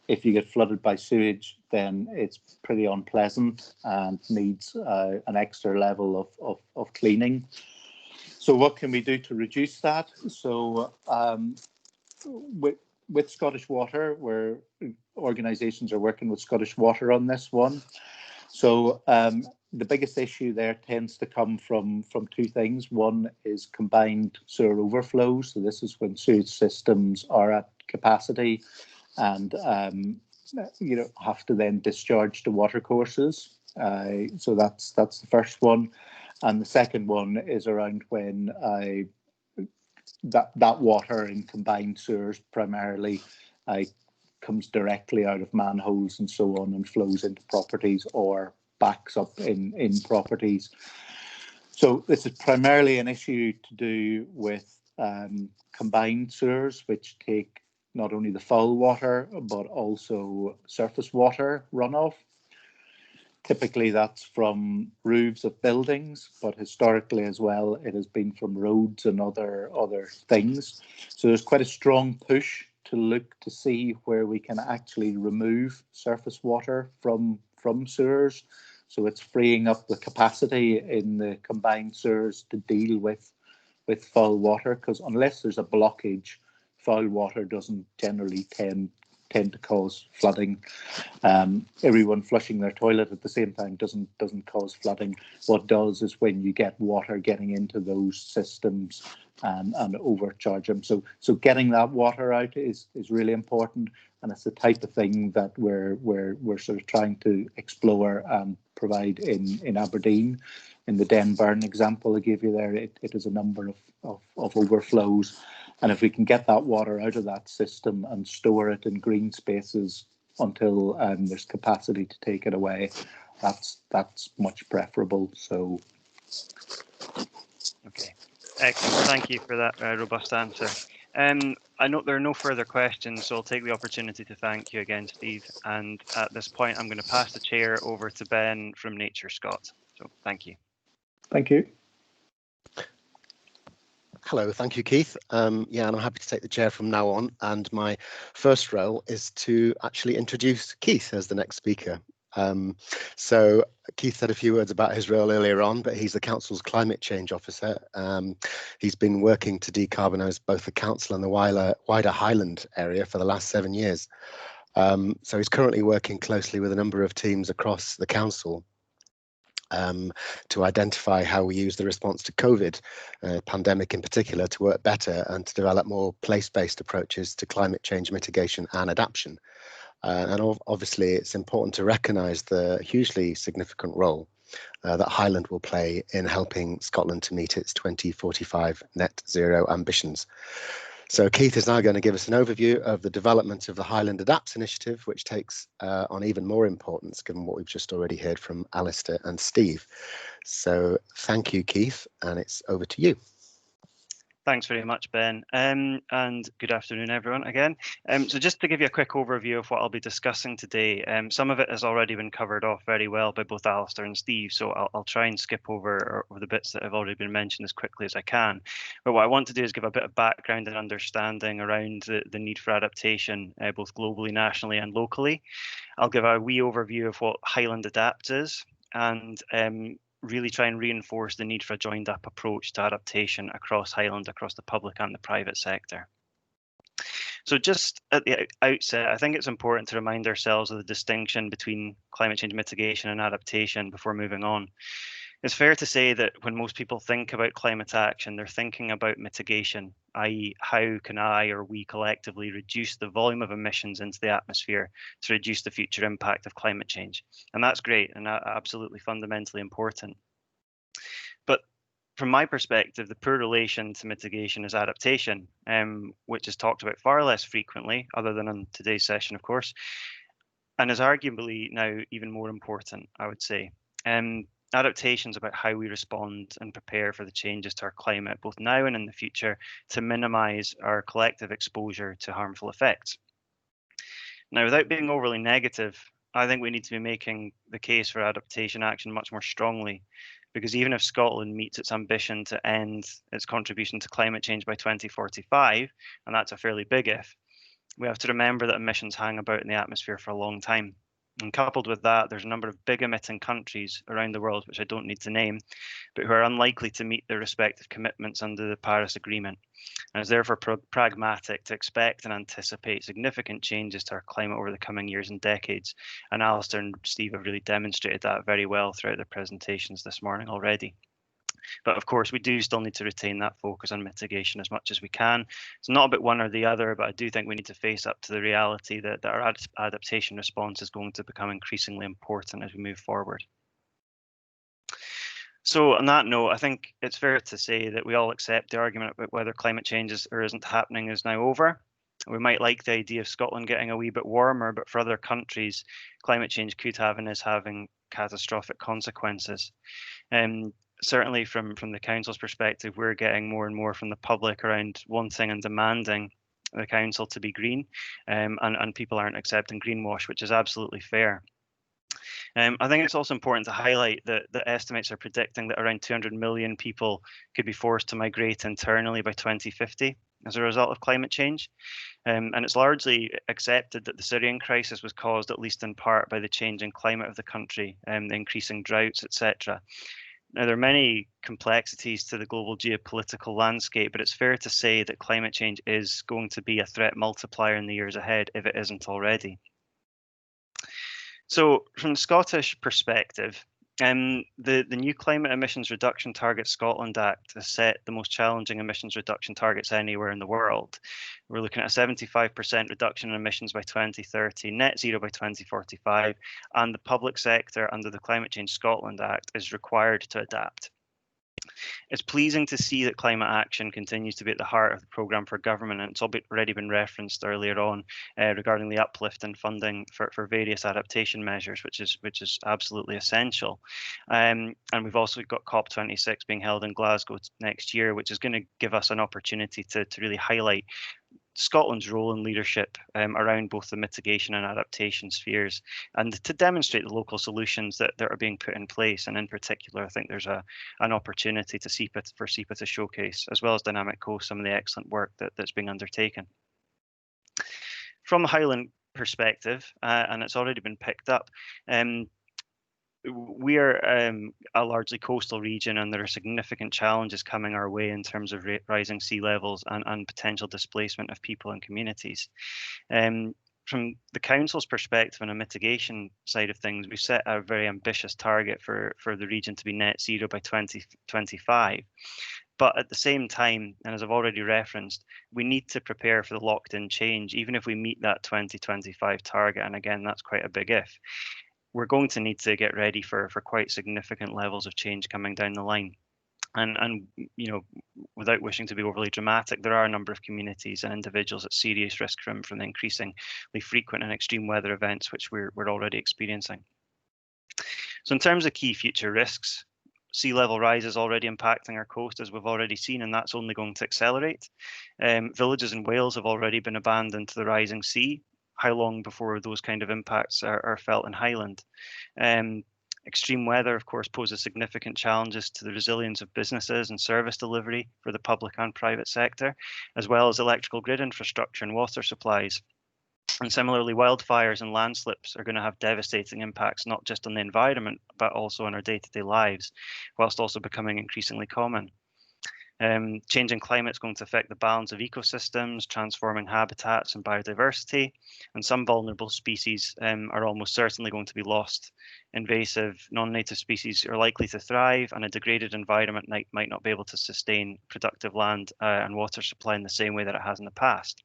if you get flooded by sewage, then it's pretty unpleasant and needs an extra level of cleaning. So what can we do to reduce that? So with Scottish Water, where organisations are working with Scottish Water on this one. So the biggest issue there tends to come from two things. One is combined sewer overflows. So this is when sewage systems are at capacity and have to then discharge to watercourses. So that's the first one, and the second one is around when that water in combined sewers primarily comes directly out of manholes and so on and flows into properties or backs up in properties. So this is primarily an issue to do with combined sewers, which take not only the foul water, but also surface water runoff. Typically that's from roofs of buildings, but historically as well, it has been from roads and other things. So there's quite a strong push to look to see where we can actually remove surface water from sewers. So it's freeing up the capacity in the combined sewers to deal with foul water, because unless there's a blockage, foul water doesn't generally tend to cause flooding. Everyone flushing their toilet at the same time doesn't cause flooding. What does is when you get water getting into those systems and overcharge them. So getting that water out is really important, and it's the type of thing that we're sort of trying to explore and provide in Aberdeen. In the Denburn example I gave you there, it is a number of overflows. And if we can get that water out of that system and store it in green spaces until there's capacity to take it away, that's much preferable. So, okay, excellent. Thank you for that robust answer. I note there are no further questions, so I'll take the opportunity to thank you again, Steve. And at this point, I'm going to pass the chair over to Ben from Nature Scott. So, thank you. Thank you. Hello, thank you, Keith. And I'm happy to take the chair from now on. And my first role is to actually introduce Keith as the next speaker. So Keith said a few words about his role earlier on, but he's the council's climate change officer. He's been working to decarbonise both the council and the wider Highland area for the last 7 years. So he's currently working closely with a number of teams across the council to identify how we use the response to COVID pandemic in particular to work better and to develop more place-based approaches to climate change mitigation and adaptation. And obviously it's important to recognise the hugely significant role that Highland will play in helping Scotland to meet its 2045 net zero ambitions. So Keith is now going to give us an overview of the development of the Highland Adapts initiative, which takes on even more importance given what we've just already heard from Alistair and Steve. So thank you, Keith, and it's over to you. Thanks very much, Ben, and good afternoon, everyone, again. So just to give you a quick overview of what I'll be discussing today, some of it has already been covered off very well by both Alistair and Steve, so I'll try and skip over the bits that have already been mentioned as quickly as I can. But what I want to do is give a bit of background and understanding around the need for adaptation, both globally, nationally and locally. I'll give a wee overview of what Highland Adapts is, and really try and reinforce the need for a joined up approach to adaptation across Highland, across the public and the private sector. So just at the outset, I think it's important to remind ourselves of the distinction between climate change mitigation and adaptation before moving on. It's fair to say that when most people think about climate action, they're thinking about mitigation, i.e. how can I or we collectively reduce the volume of emissions into the atmosphere to reduce the future impact of climate change. And that's great and absolutely fundamentally important. But from my perspective, the poor relation to mitigation is adaptation, which is talked about far less frequently, other than in today's session, of course, and is arguably now even more important, I would say. Adaptation is about how we respond and prepare for the changes to our climate, both now and in the future, to minimise our collective exposure to harmful effects. Now, without being overly negative, I think we need to be making the case for adaptation action much more strongly, because even if Scotland meets its ambition to end its contribution to climate change by 2045, and that's a fairly big if, we have to remember that emissions hang about in the atmosphere for a long time. And coupled with that, there's a number of big emitting countries around the world, which I don't need to name, but who are unlikely to meet their respective commitments under the Paris Agreement. And it's therefore pragmatic to expect and anticipate significant changes to our climate over the coming years and decades. And Alistair and Steve have really demonstrated that very well throughout their presentations this morning already. But of course, we do still need to retain that focus on mitigation as much as we can. It's not about one or the other, but I do think we need to face up to the reality that our adaptation response is going to become increasingly important as we move forward. So on that note, I think it's fair to say that we all accept the argument about whether climate change is or isn't happening is now over. We might like the idea of Scotland getting a wee bit warmer, but for other countries, climate change could have and is having catastrophic consequences. Certainly from the council's perspective, we're getting more and more from the public around wanting and demanding the council to be green, and people aren't accepting greenwash, which is absolutely fair. I think it's also important to highlight that the estimates are predicting that around 200 million people could be forced to migrate internally by 2050 as a result of climate change. And it's largely accepted that the Syrian crisis was caused, at least in part, by the changing climate of the country, the increasing droughts, etc. Now, there are many complexities to the global geopolitical landscape, but it's fair to say that climate change is going to be a threat multiplier in the years ahead, if it isn't already. So from the Scottish perspective, the new Climate Emissions Reduction Targets Scotland Act has set the most challenging emissions reduction targets anywhere in the world. We're looking at a 75% reduction in emissions by 2030, net zero by 2045, and the public sector under the Climate Change Scotland Act is required to adapt. It's pleasing to see that climate action continues to be at the heart of the programme for government, and it's already been referenced earlier on regarding the uplift in funding for various adaptation measures, which is absolutely essential. And we've also got COP26 being held in Glasgow next year, which is going to give us an opportunity to really highlight Scotland's role in leadership around both the mitigation and adaptation spheres, and to demonstrate the local solutions that are being put in place. And in particular, I think there's an opportunity for SEPA to showcase, as well as Dynamic Coast, some of the excellent work that's being undertaken. From the Highland perspective, and it's already been picked up, we are a largely coastal region, and there are significant challenges coming our way in terms of rising sea levels and potential displacement of people and communities. From the council's perspective and a mitigation side of things, we've set a very ambitious target for the region to be net zero by 2025. But at the same time, and as I've already referenced, we need to prepare for the locked-in change, even if we meet that 2025 target. And again, that's quite a big if. We're going to need to get ready for quite significant levels of change coming down the line. And you know, without wishing to be overly dramatic, there are a number of communities and individuals at serious risk from the increasingly frequent and extreme weather events which we're already experiencing. So in terms of key future risks, sea level rise is already impacting our coast, as we've already seen, and that's only going to accelerate. Villages in Wales have already been abandoned to the rising sea. How long before those kind of impacts are felt in Highland? Extreme weather, of course, poses significant challenges to the resilience of businesses and service delivery for the public and private sector, as well as electrical grid infrastructure and water supplies. And similarly, wildfires and landslips are going to have devastating impacts, not just on the environment, but also on our day-to-day lives, whilst also becoming increasingly common. Changing climate is going to affect the balance of ecosystems, transforming habitats and biodiversity, and some vulnerable species are almost certainly going to be lost. Invasive, non-native species are likely to thrive, and a degraded environment might not be able to sustain productive land and water supply in the same way that it has in the past.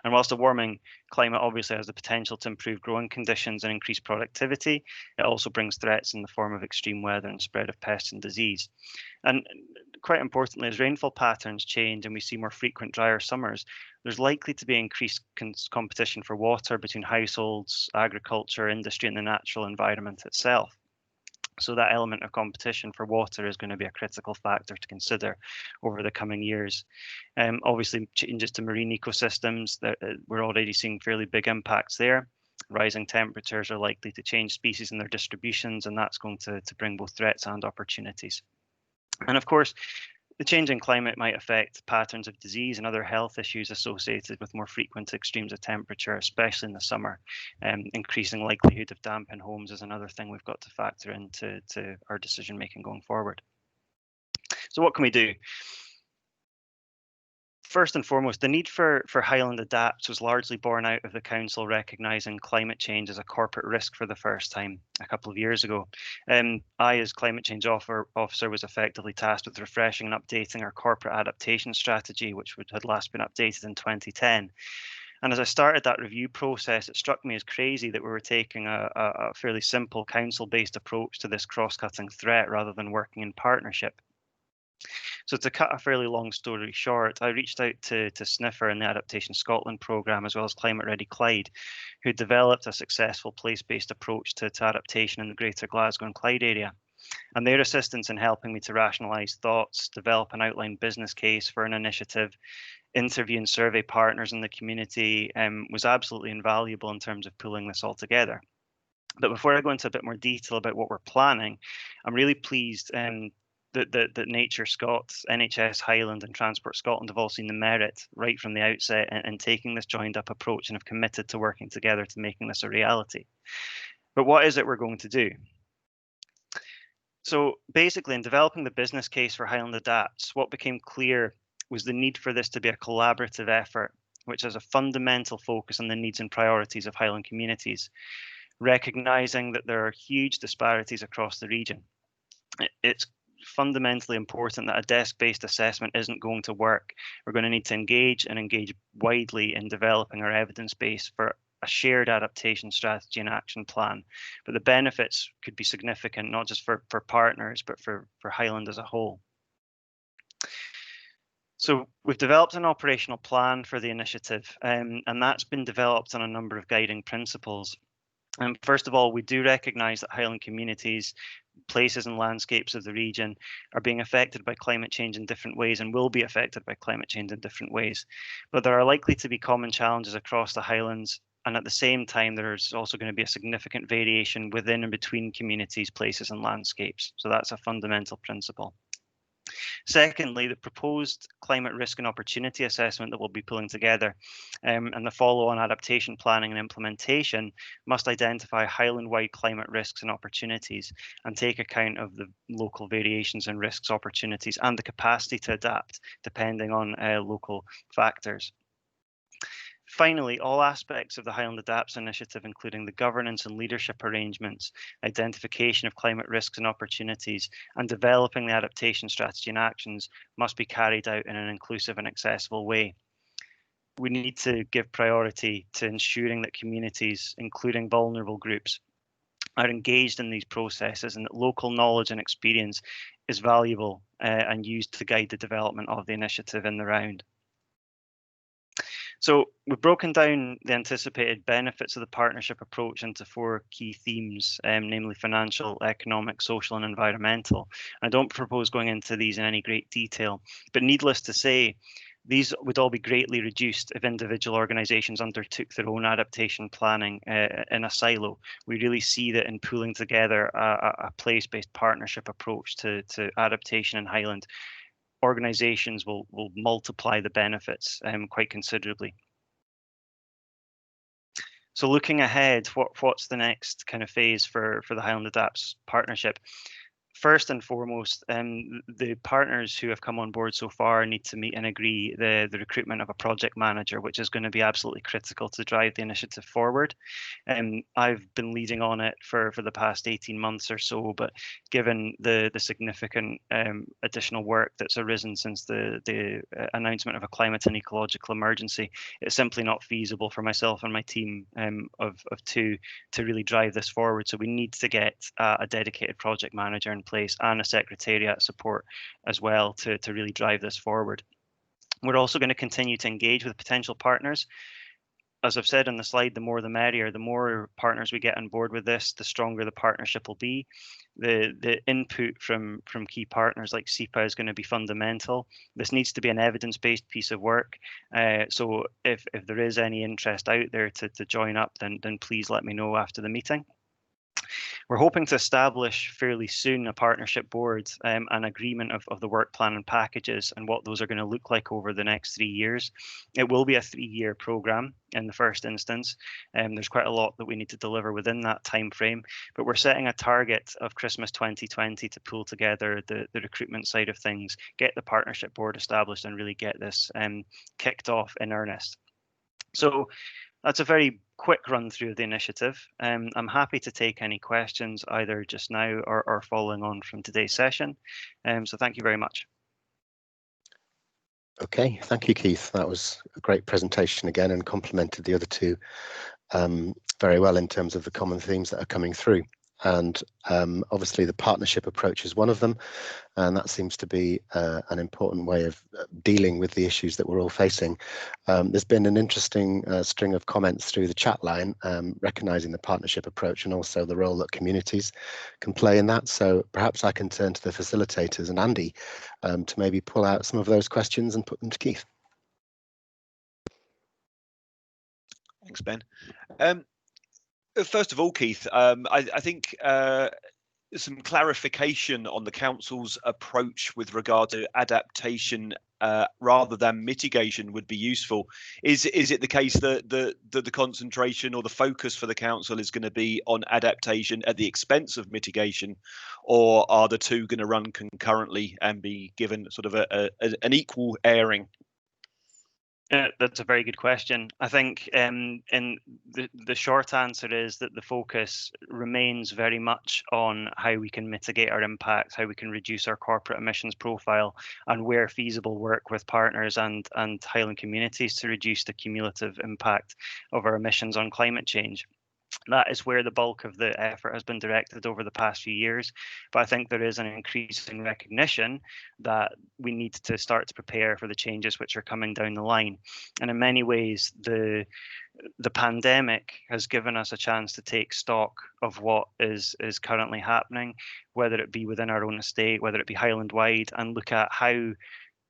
And whilst a warming climate obviously has the potential to improve growing conditions and increase productivity, it also brings threats in the form of extreme weather and spread of pests and disease. And quite importantly, as rainfall patterns change and we see more frequent drier summers, there's likely to be increased competition for water between households, agriculture, industry, and the natural environment itself. So that element of competition for water is going to be a critical factor to consider over the coming years. Obviously, changes to marine ecosystems, we're already seeing fairly big impacts there. Rising temperatures are likely to change species and their distributions, and that's going to bring both threats and opportunities. And of course, The changing climate might affect patterns of disease and other health issues associated with more frequent extremes of temperature, especially in the summer. Increasing likelihood of damp in homes is another thing we've got to factor into our decision making going forward. So what can we do? First and foremost, the need for Highland Adapts was largely born out of the Council recognising climate change as a corporate risk for the first time a couple of years ago. I, as Climate Change Officer, was effectively tasked with refreshing and updating our corporate adaptation strategy, which had last been updated in 2010. And as I started that review process, it struck me as crazy that we were taking a fairly simple council-based approach to this cross-cutting threat rather than working in partnership. So to cut a fairly long story short, I reached out to Sniffer in the Adaptation Scotland programme, as well as Climate Ready Clyde, who developed a successful place-based approach to adaptation in the Greater Glasgow and Clyde area. And their assistance in helping me to rationalise thoughts, develop an outline business case for an initiative, interview and survey partners in the community was absolutely invaluable in terms of pulling this all together. But before I go into a bit more detail about what we're planning, I'm really pleased that Nature Scots, NHS Highland and Transport Scotland have all seen the merit right from the outset in taking this joined up approach and have committed to working together to making this a reality. But what is it we're going to do? So basically, in developing the business case for Highland Adapts, what became clear was the need for this to be a collaborative effort, which has a fundamental focus on the needs and priorities of Highland communities, recognising that there are huge disparities across the region. It's fundamentally important that a desk-based assessment isn't going to work. We're going to need to engage widely in developing our evidence base for a shared adaptation strategy and action plan. But the benefits could be significant, not just for partners, but for Highland as a whole. So we've developed an operational plan for the initiative, and that's been developed on a number of guiding principles. First of all, we do recognise that Highland communities, places and landscapes of the region are being affected by climate change in different ways and will be affected by climate change in different ways. But there are likely to be common challenges across the Highlands, and at the same time, there's also going to be a significant variation within and between communities, places and landscapes. So that's a fundamental principle. Secondly, the proposed climate risk and opportunity assessment that we'll be pulling together and the follow-on adaptation planning and implementation must identify Highland-wide climate risks and opportunities and take account of the local variations in risks, opportunities and the capacity to adapt depending on local factors. Finally, all aspects of the Highland Adapts initiative, including the governance and leadership arrangements, identification of climate risks and opportunities, and developing the adaptation strategy and actions must be carried out in an inclusive and accessible way. We need to give priority to ensuring that communities, including vulnerable groups, are engaged in these processes and that local knowledge and experience is valuable and used to guide the development of the initiative in the round. So we've broken down the anticipated benefits of the partnership approach into 4 key themes, namely financial, economic, social and environmental. I don't propose going into these in any great detail, but needless to say, these would all be greatly reduced if individual organisations undertook their own adaptation planning in a silo. We really see that in pooling together a place-based partnership approach to adaptation in Highland, organisations will multiply the benefits quite considerably. So looking ahead, what's the next kind of phase for the Highland Adapts partnership? First and foremost, the partners who have come on board so far need to meet and agree the recruitment of a project manager, which is going to be absolutely critical to drive the initiative forward. I've been leading on it for the past 18 months or so, but given the significant additional work that's arisen since the announcement of a climate and ecological emergency, it's simply not feasible for myself and my team of 2 to really drive this forward. So we need to get a dedicated project manager in place and a secretariat support as well to really drive this forward. We're also going to continue to engage with potential partners. As I've said on the slide, the more the merrier. The more partners we get on board with this, the stronger the partnership will be. The input from key partners like SEPA is going to be fundamental. This needs to be an evidence-based piece of work. So if there is any interest out there to join up, then please let me know after the meeting. we're hoping to establish fairly soon a partnership board, an agreement of the work plan and packages and what those are going to look like over the next 3 years. It will be a 3-year programme in the first instance. There's quite a lot that we need to deliver within that time frame, but we're setting a target of Christmas 2020 to pull together the recruitment side of things, get the partnership board established and really get this kicked off in earnest. So that's a very quick run through of the initiative. I'm happy to take any questions either just now or following on from today's session. So thank you very much. Okay, thank you, Keith. That was a great presentation again and complemented the other two very well in terms of the common themes that are coming through. And obviously the partnership approach is one of them, and that seems to be an important way of dealing with the issues that we're all facing. There's been an interesting string of comments through the chat line, recognising the partnership approach and also the role that communities can play in that. So perhaps I can turn to the facilitators and Andy to maybe pull out some of those questions and put them to Keith. Thanks, Ben. First of all, Keith, I think some clarification on the council's approach with regard to adaptation rather than mitigation would be useful. Is it the case that the concentration or the focus for the council is going to be on adaptation at the expense of mitigation, or are the two going to run concurrently and be given sort of an equal airing? That's a very good question. I think in the short answer is that the focus remains very much on how we can mitigate our impacts, how we can reduce our corporate emissions profile, and where feasible work with partners and Highland communities to reduce the cumulative impact of our emissions on climate change. That is where the bulk of the effort has been directed over the past few years. But I think there is an increasing recognition that we need to start to prepare for the changes which are coming down the line. And in many ways, the pandemic has given us a chance to take stock of what is currently happening, whether it be within our own estate, whether it be Highland-wide, and look at how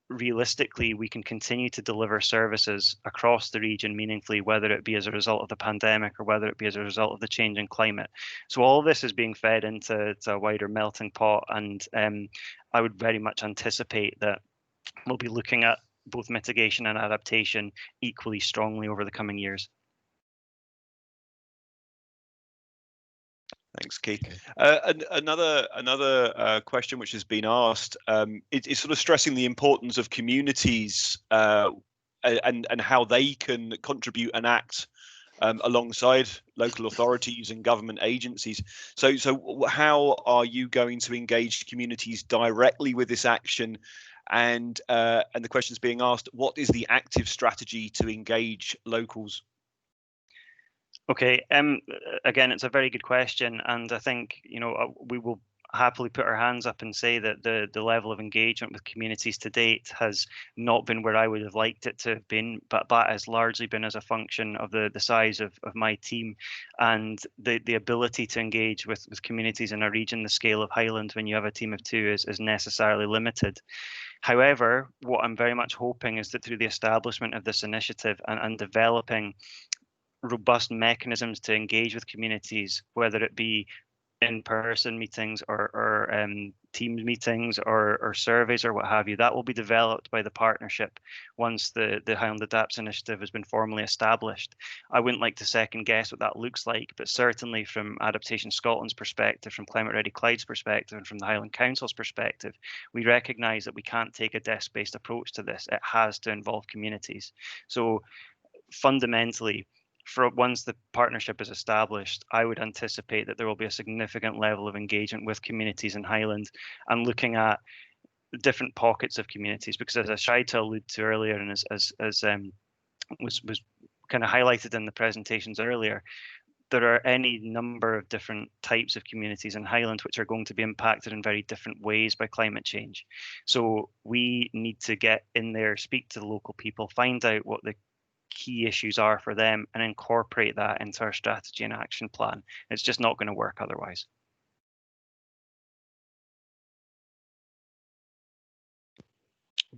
realistically we can continue to deliver services across the region meaningfully, whether it be as a result of the pandemic or whether it be as a result of the changing climate. So all of this is being fed into a wider melting pot, and I would very much anticipate that we'll be looking at both mitigation and adaptation equally strongly over the coming years. Thanks, Keith. Another question which has been asked is sort of stressing the importance of communities and how they can contribute and act alongside local authorities and government agencies. So how are you going to engage communities directly with this action? And the question is being asked, what is the active strategy to engage locals? Okay, again, it's a very good question, and I think, you know, we will happily put our hands up and say that the level of engagement with communities to date has not been where I would have liked it to have been, but that has largely been as a function of the size of my team and the ability to engage with communities in a region the scale of Highland when you have a team of two is necessarily limited. However, what I'm very much hoping is that through the establishment of this initiative and developing robust mechanisms to engage with communities, whether it be in-person meetings or Teams meetings or surveys or what have you, that will be developed by the partnership once the Highland Adapts initiative has been formally established. I wouldn't like to second guess what that looks like, but certainly from Adaptation Scotland's perspective, from Climate Ready Clyde's perspective, and from the Highland Council's perspective, we recognise that we can't take a desk-based approach to this. It has to involve communities. So fundamentally, once the partnership is established, I would anticipate that there will be a significant level of engagement with communities in Highland and looking at different pockets of communities, because as I tried to allude to earlier and as was kind of highlighted in the presentations earlier, there are any number of different types of communities in Highland which are going to be impacted in very different ways by climate change. So we need to get in there, speak to the local people, find out what the key issues are for them and incorporate that into our strategy and action plan. It's just not going to work otherwise.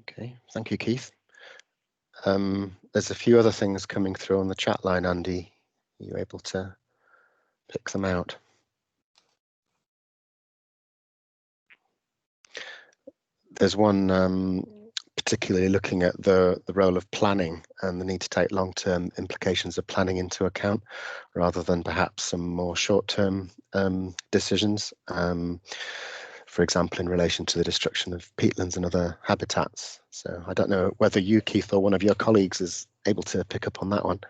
Okay, thank you, Keith. There's a few other things coming through on the chat line, Andy. Are you able to pick them out? there's one particularly looking at the role of planning and the need to take long-term implications of planning into account, rather than perhaps some more short-term decisions. For example, in relation to the destruction of peatlands and other habitats. So I don't know whether you, Keith, or one of your colleagues is able to pick up on that one.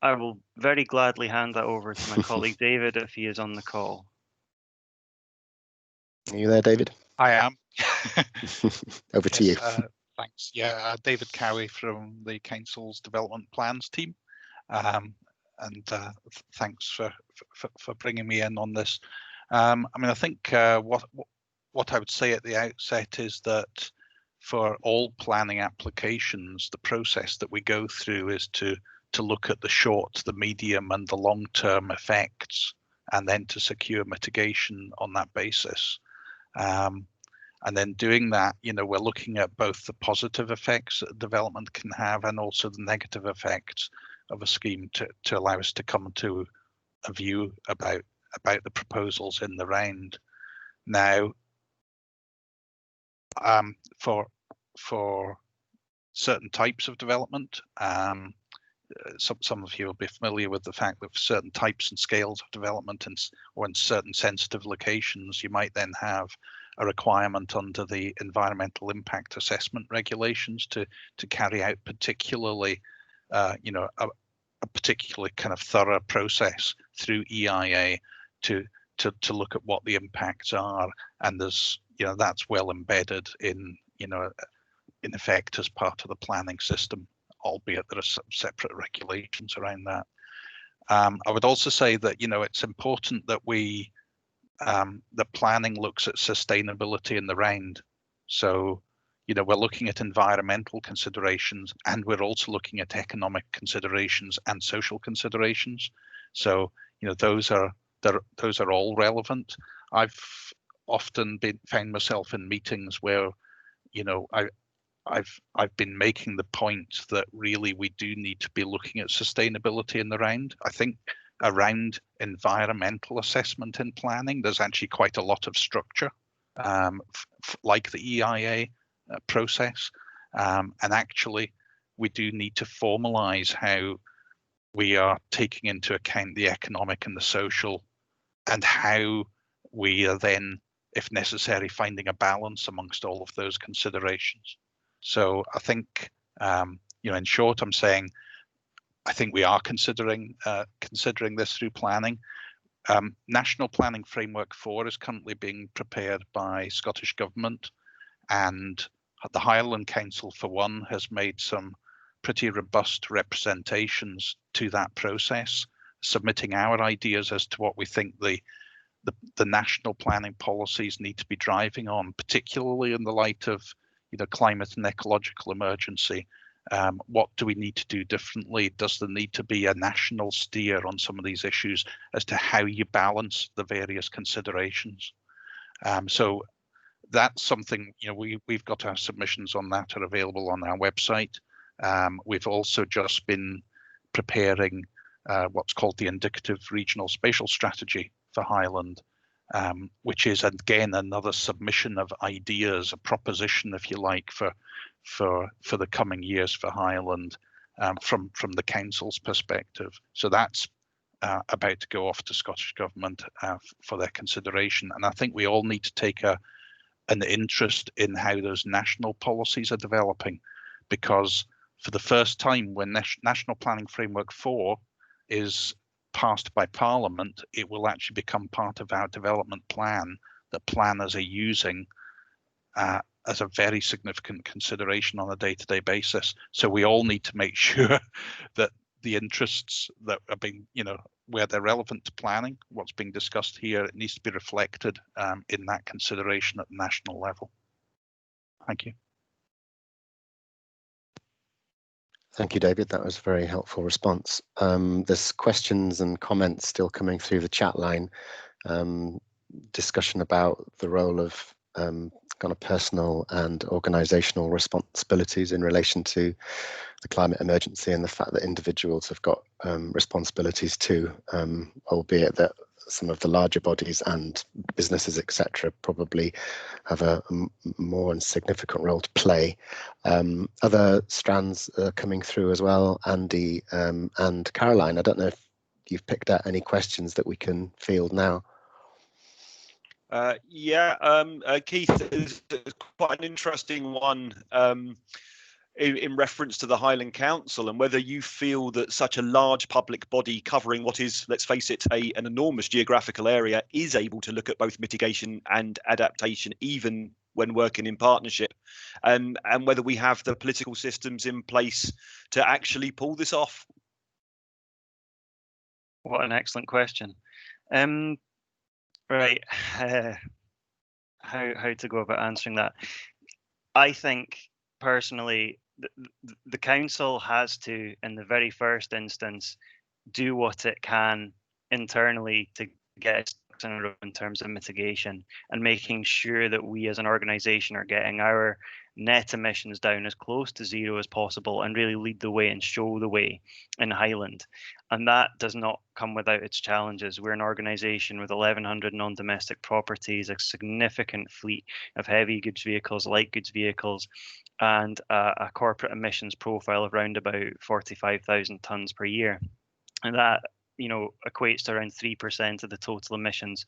I will very gladly hand that over to my colleague David if he is on the call. Are you there, David? I am. Over to you. Thanks. Yeah, David Cowie from the Council's Development Plans team. And thanks for bringing me in on this. I mean, I think what I would say at the outset is that for all planning applications, the process that we go through is to look at the short, the medium, and the long-term effects, and then to secure mitigation on that basis. And then doing that, you know, we're looking at both the positive effects that development can have and also the negative effects of a scheme to allow us to come to a view about the proposals in the round. Now, for certain types of development, some of you will be familiar with the fact that for certain types and scales of development or in certain sensitive locations, you might then have a requirement under the environmental impact assessment regulations to carry out particularly, you know, a particularly kind of thorough process through EIA to look at what the impacts are, and there's, you know, that's well embedded in, you know, in effect as part of the planning system, albeit there are some separate regulations around that. I would also say that, you know, it's important that we the planning looks at sustainability in the round. So, you know, we're looking at environmental considerations, and we're also looking at economic considerations and social considerations. So, you know, those are all relevant. I've often found myself in meetings where, you know, I've been making the point that really we do need to be looking at sustainability in the round. I think around environmental assessment in planning, there's actually quite a lot of structure, like the EIA process. And actually, we do need to formalize how we are taking into account the economic and the social, and how we are then, if necessary, finding a balance amongst all of those considerations. So I think, you know, in short, I'm saying, I think we are considering this through planning. National Planning Framework 4 is currently being prepared by Scottish Government, and the Highland Council, for one, has made some pretty robust representations to that process, submitting our ideas as to what we think the national planning policies need to be driving on, particularly in the light of, you know, climate and ecological emergency. What do we need to do differently? Does there need to be a national steer on some of these issues as to how you balance the various considerations? So that's something, you know, we've got our submissions on that are available on our website. We've also just been preparing what's called the Indicative Regional Spatial Strategy for Highland, which is again another submission of ideas, a proposition, if you like, for the coming years for Highland, from the council's perspective. So that's about to go off to Scottish Government for their consideration. And I think we all need to take an interest in how those national policies are developing, because for the first time, when National Planning Framework 4 is passed by Parliament, it will actually become part of our development plan that planners are using as a very significant consideration on a day-to-day basis. So we all need to make sure that the interests that are being, you know, where they're relevant to planning, what's being discussed here, it needs to be reflected in that consideration at the national level. Thank you. Thank you, David. That was a very helpful response. There's questions and comments still coming through the chat line. Discussion about the role of kind of personal and organisational responsibilities in relation to the climate emergency, and the fact that individuals have got responsibilities too, albeit that some of the larger bodies and businesses, etc., probably have a more and significant role to play. Other strands are coming through as well, Andy and Caroline. I don't know if you've picked out any questions that we can field now. Keith, is quite an interesting one in reference to the Highland Council, and whether you feel that such a large public body covering what is, let's face it, an enormous geographical area is able to look at both mitigation and adaptation, even when working in partnership, and whether we have the political systems in place to actually pull this off. What an excellent question. Right, how to go about answering that? I think personally, the council has to, in the very first instance, do what it can internally to get in a row in terms of mitigation and making sure that we as an organisation are getting our net emissions down as close to zero as possible and really lead the way and show the way in Highland. And that does not come without its challenges. We're an organisation with 1,100 non-domestic properties, a significant fleet of heavy goods vehicles, light goods vehicles, and a corporate emissions profile of around about 45,000 tonnes per year. And that, equates to around 3% of the total emissions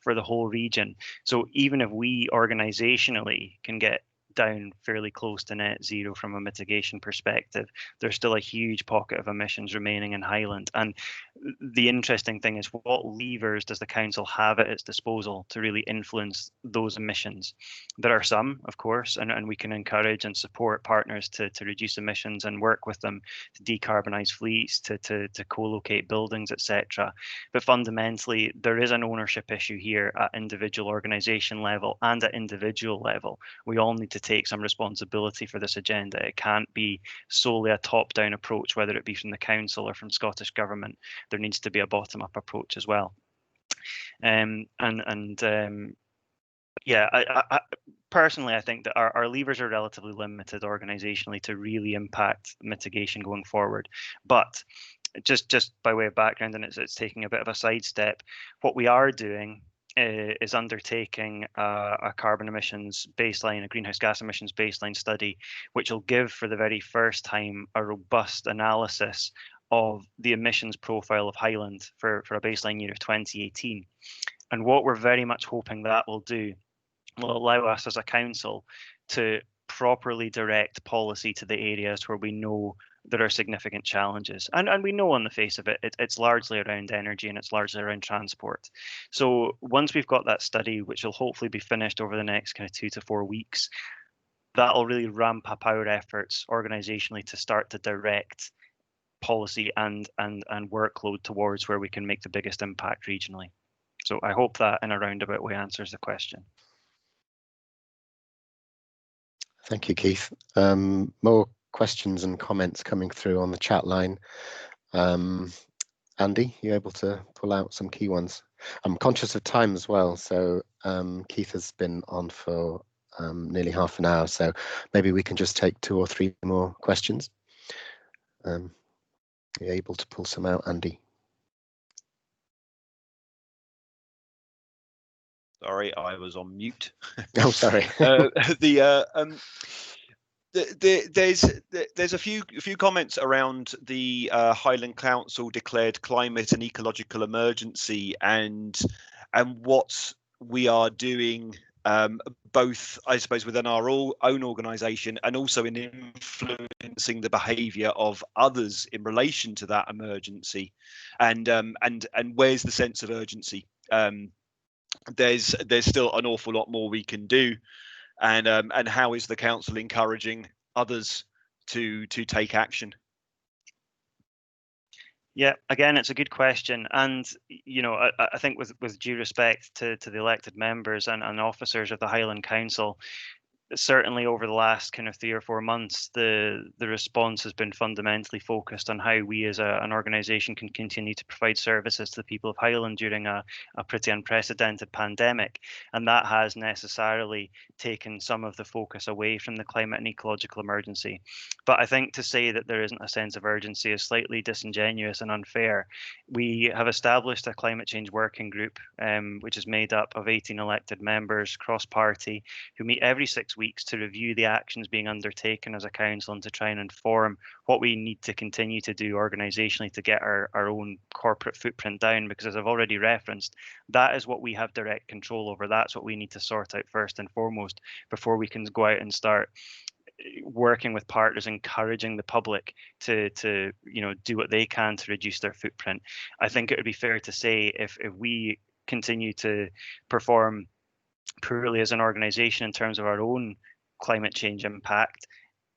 for the whole region. So even if we organisationally can get down fairly close to net zero from a mitigation perspective, there's still a huge pocket of emissions remaining in Highland. And the interesting thing is, what levers does the council have at its disposal to really influence those emissions? There are some, of course, and we can encourage and support partners to reduce emissions and work with them to decarbonise fleets, to co-locate buildings, etc. But fundamentally, there is an ownership issue here at individual organisation level and at individual level. We all need to take some responsibility for this agenda. It can't be solely a top-down approach, whether it be from the council or from Scottish Government. There needs to be a bottom-up approach as well. I personally, I think that our levers are relatively limited organisationally to really impact mitigation going forward. But just by way of background, and it's taking a bit of a sidestep, what we are doing is undertaking a carbon emissions baseline, a greenhouse gas emissions baseline study, which will give for the very first time a robust analysis of the emissions profile of Highland for a baseline year of 2018. And what we're very much hoping that will do will allow us as a council to properly direct policy to the areas where we know there are significant challenges. And we know on the face of it, it's largely around energy and it's largely around transport. So once we've got that study, which will hopefully be finished over the next kind of 2 to 4 weeks, that'll really ramp up our efforts organisationally to start to direct policy and workload towards where we can make the biggest impact regionally. So I hope that in a roundabout way answers the question. Thank you, Keith. More questions and comments coming through on the chat line. Andy, you able to pull out some key ones? I'm conscious of time as well, so Keith has been on for nearly half an hour, so maybe we can just take 2 or 3 more questions. Are you able to pull some out, Andy? Sorry, I was on mute. Oh, sorry. There's a few comments around the Highland Council declared climate and ecological emergency and what we are doing, both, I suppose, within our own organisation and also in influencing the behaviour of others in relation to that emergency, and where's the sense of urgency? There's still an awful lot more we can do, and how is the council encouraging others to take action? Yeah, again, it's a good question, and I think with due respect to the elected members and officers of the Highland Council, certainly over the last kind of 3 or 4 months, the response has been fundamentally focused on how we as an organisation can continue to provide services to the people of Highland during a pretty unprecedented pandemic. And that has necessarily taken some of the focus away from the climate and ecological emergency. But I think to say that there isn't a sense of urgency is slightly disingenuous and unfair. We have established a climate change working group, which is made up of 18 elected members, cross-party, who meet every 6 weeks to review the actions being undertaken as a council and to try and inform what we need to continue to do organisationally to get our own corporate footprint down, because as I've already referenced, that is what we have direct control over. That's what we need to sort out first and foremost before we can go out and start working with partners, encouraging the public to do what they can to reduce their footprint. I think it would be fair to say if we continue to perform poorly as an organisation in terms of our own climate change impact,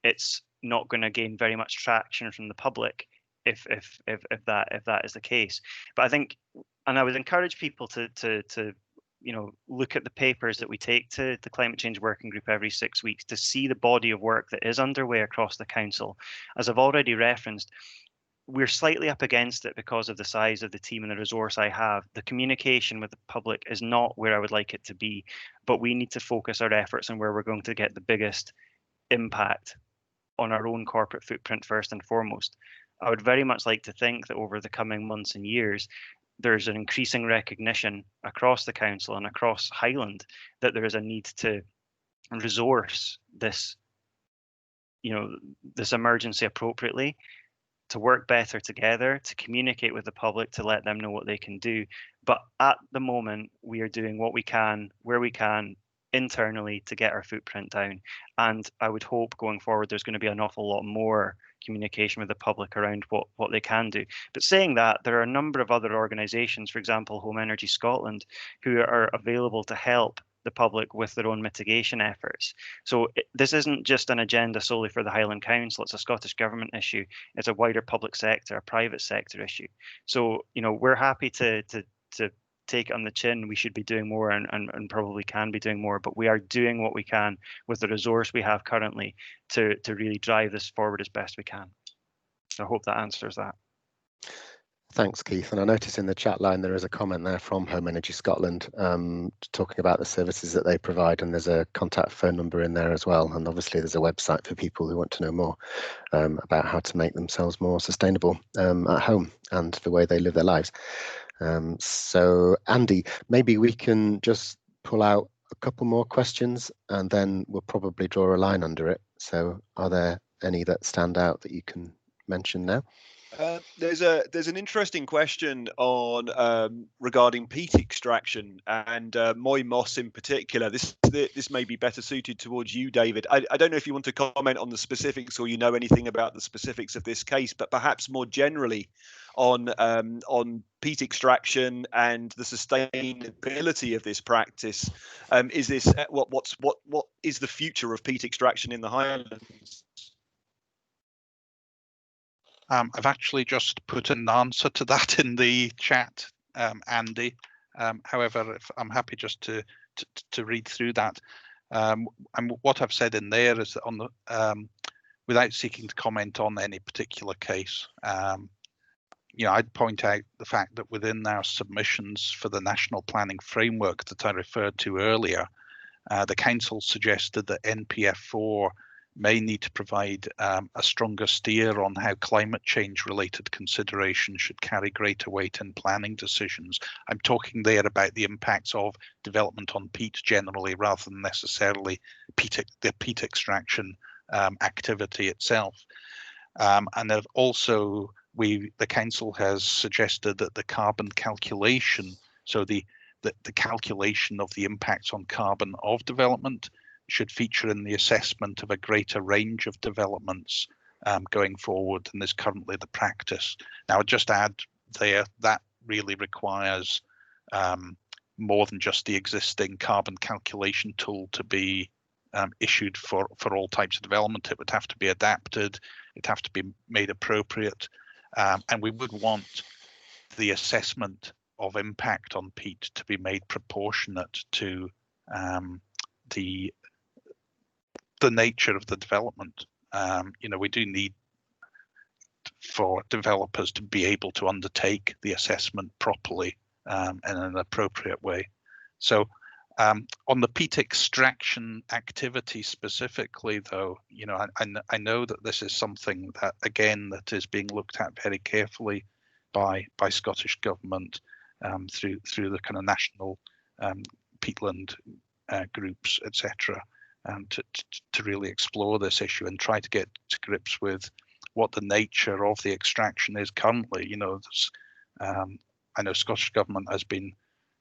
it's not going to gain very much traction from the public if that is the case. But I think, and I would encourage people to look at the papers that we take to the climate change working group every 6 weeks to see the body of work that is underway across the council. As I've already referenced, we're slightly up against it because of the size of the team and the resource I have. The communication with the public is not where I would like it to be, but we need to focus our efforts on where we're going to get the biggest impact on our own corporate footprint first and foremost. I would very much like to think that over the coming months and years, there's an increasing recognition across the council and across Highland that there is a need to resource this emergency appropriately, to work better together, to communicate with the public, to let them know what they can do. But at the moment, we are doing what we can, where we can, internally to get our footprint down. And I would hope going forward, there's going to be an awful lot more communication with the public around what they can do. But saying that, there are a number of other organisations, for example, Home Energy Scotland, who are available to help the public with their own mitigation efforts. So this isn't just an agenda solely for the Highland Council. It's a Scottish Government issue. It's a wider public sector, a private sector issue. So, we're happy to take it on the chin. We should be doing more and probably can be doing more, but we are doing what we can with the resource we have currently to really drive this forward as best we can. So I hope that answers that. Thanks, Keith. And I notice in the chat line there is a comment there from Home Energy Scotland talking about the services that they provide, and there's a contact phone number in there as well. And obviously there's a website for people who want to know more about how to make themselves more sustainable at home and the way they live their lives. So Andy, maybe we can just pull out a couple more questions and then we'll probably draw a line under it. So are there any that stand out that you can mention now? There's an interesting question on regarding peat extraction and Moy Moss in particular. This may be better suited towards you, David. I don't know if you want to comment on the specifics or you know anything about the specifics of this case, but perhaps more generally on peat extraction and the sustainability of this practice. Is this what is the future of peat extraction in the Highlands? I've actually just put an answer to that in the chat, Andy. However, I'm happy just to read through that. And what I've said in there is that on the without seeking to comment on any particular case, I'd point out the fact that within our submissions for the National Planning Framework that I referred to earlier, the Council suggested that NPF4 may need to provide a stronger steer on how climate change related considerations should carry greater weight in planning decisions. I'm talking there about the impacts of development on peat generally rather than necessarily the peat extraction activity itself. And also the Council has suggested that the carbon calculation, so the calculation of the impacts on carbon of development, should feature in the assessment of a greater range of developments going forward than is currently the practice. Now, I'd just add there that really requires more than just the existing carbon calculation tool to be issued for all types of development. It would have to be adapted, it'd have to be made appropriate, and we would want the assessment of impact on peat to be made proportionate to the the nature of the development. You know, we do need for developers to be able to undertake the assessment properly in an appropriate way. So on the peat extraction activity specifically, though, you know, I know that this is something that, again, that is being looked at very carefully by Scottish Government through the kind of national peatland groups, etc., to really explore this issue and try to get to grips with what the nature of the extraction is currently. You know, I know Scottish Government has been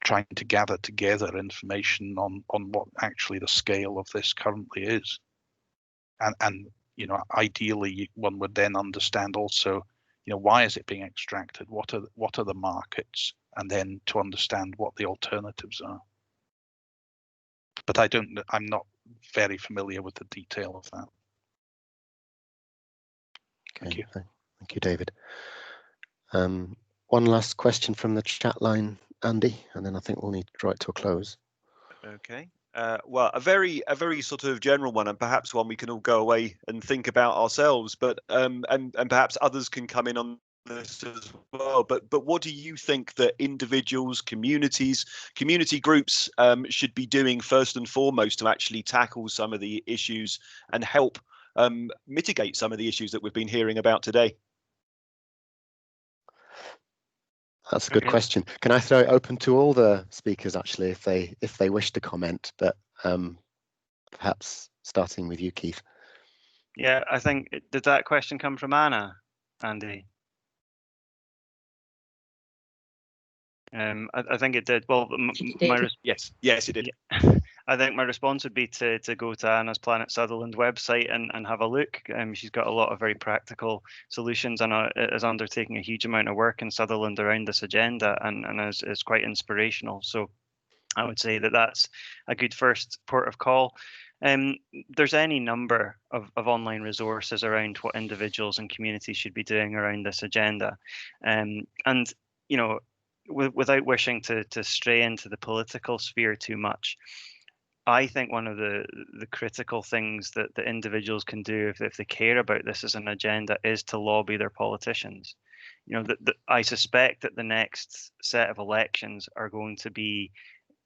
trying to gather together information on what actually the scale of this currently is, and you know, ideally one would then understand also, you know, why is it being extracted, what are the markets, and then to understand what the alternatives are. But I'm not very familiar with the detail of that. Thank you. Thank you, David. One last question from the chat line, Andy, and then I think we'll need to draw it to a close. Okay. Well, a very sort of general one, and perhaps one we can all go away and think about ourselves. But and perhaps others can come in on this as well. But what do you think that individuals, communities, community groups should be doing first and foremost to actually tackle some of the issues and help mitigate some of the issues that we've been hearing about today? That's a good question. Can I throw it open to all the speakers actually, if they wish to comment? But perhaps starting with you, Keith. Yeah, I think, did that question come from Anna, Andy? I think it did. Well, yes, it did. Yeah. I think my response would be to go to Anna's Planet Sutherland website and have a look. She's got a lot of very practical solutions and is undertaking a huge amount of work in Sutherland around this agenda, and is quite inspirational. So I would say that that's a good first port of call. There's any number of online resources around what individuals and communities should be doing around this agenda. And, you know, without wishing to stray into the political sphere too much, I think one of the critical things that the individuals can do if they care about this as an agenda is to lobby their politicians. You know, I suspect that the next set of elections are going to be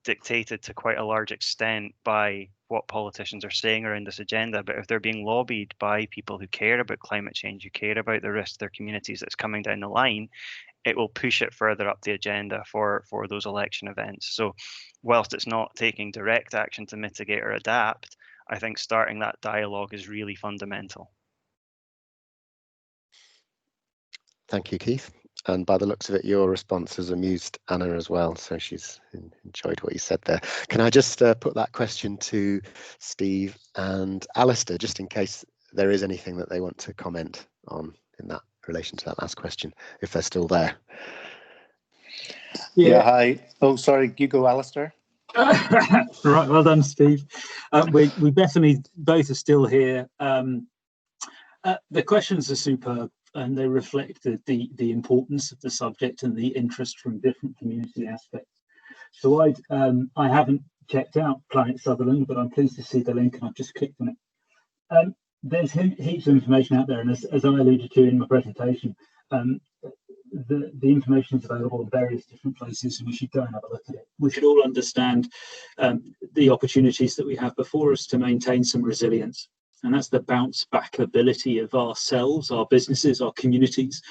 dictated to quite a large extent by what politicians are saying around this agenda. But if they're being lobbied by people who care about climate change, who care about the risk to their communities that's coming down the line, it will push it further up the agenda for those election events. So whilst it's not taking direct action to mitigate or adapt, I think starting that dialogue is really fundamental. Thank you, Keith. And by the looks of it, your response has amused Anna as well. So she's enjoyed what you said there. Can I just put that question to Steve and Alistair, just in case there is anything that they want to comment on in that relation to that last question, if they're still there? Yeah, hi. Oh, sorry, you go, Alistair. Right, well done, Steve. We definitely both are still here. The questions are superb, and they reflect the importance of the subject and the interest from different community aspects. So I haven't checked out Planet Sutherland, but I'm pleased to see the link, and I've just clicked on it. There's heaps of information out there, and as I alluded to in my presentation, the information is available in various different places, and we should go and have a look at it. We should all understand the opportunities that we have before us to maintain some resilience, and that's the bounce back ability of ourselves, our businesses, our communities,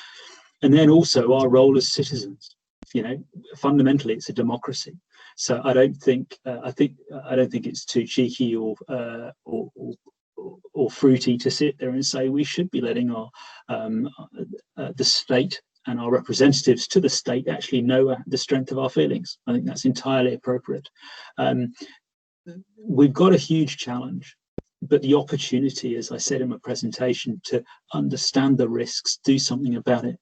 and then also our role as citizens. You know, fundamentally, it's a democracy. So I don't think it's too cheeky or fruity to sit there and say we should be letting our the state and our representatives to the state actually know the strength of our feelings. I think that's entirely appropriate. We've got a huge challenge, but the opportunity, as I said in my presentation, to understand the risks, do something about it,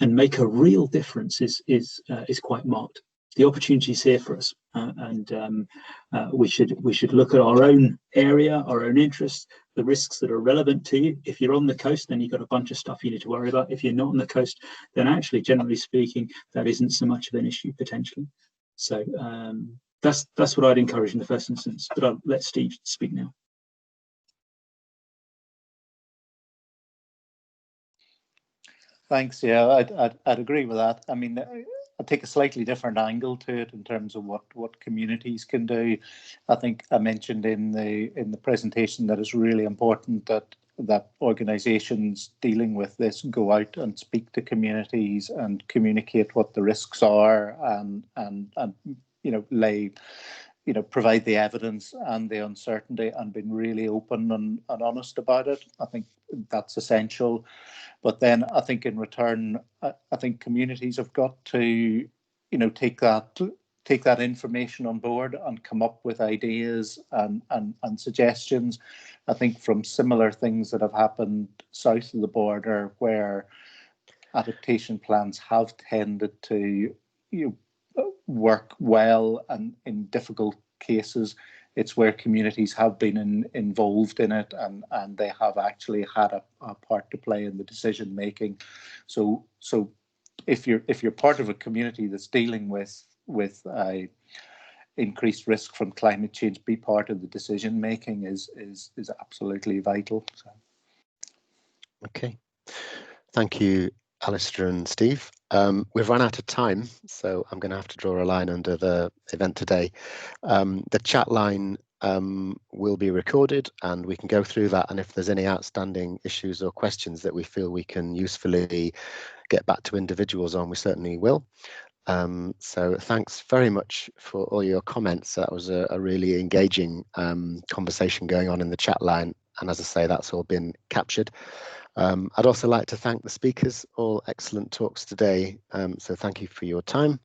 and make a real difference is quite marked. The opportunity is here for us, and we should look at our own area, our own interests, the risks that are relevant to you. If you're on the coast, then you've got a bunch of stuff you need to worry about. If you're not on the coast, then actually, generally speaking, that isn't so much of an issue potentially. So that's what I'd encourage in the first instance. But I'll let Steve speak now. Thanks. Yeah, I'd agree with that. I mean, I take a slightly different angle to it in terms of what communities can do. I think I mentioned in the presentation that it's really important that organisations dealing with this go out and speak to communities and communicate what the risks are and provide the evidence and the uncertainty and being really open and honest about it. I think that's essential. But then I think in return, I think communities have got to, take that information on board and come up with ideas and suggestions. I think from similar things that have happened south of the border, where adaptation plans have tended to work well, and in difficult cases it's where communities have been involved in it and they have actually had a part to play in the decision making. So if you're part of a community that's dealing with increased risk from climate change, be part of the decision making is absolutely vital. So. Okay. Thank you, Alistair and Steve. We've run out of time, so I'm going to have to draw a line under the event today. The chat line will be recorded and we can go through that, and if there's any outstanding issues or questions that we feel we can usefully get back to individuals on, we certainly will. So thanks very much for all your comments. That was a really engaging conversation going on in the chat line, and as I say, that's all been captured. I'd also like to thank the speakers, all excellent talks today. So thank you for your time,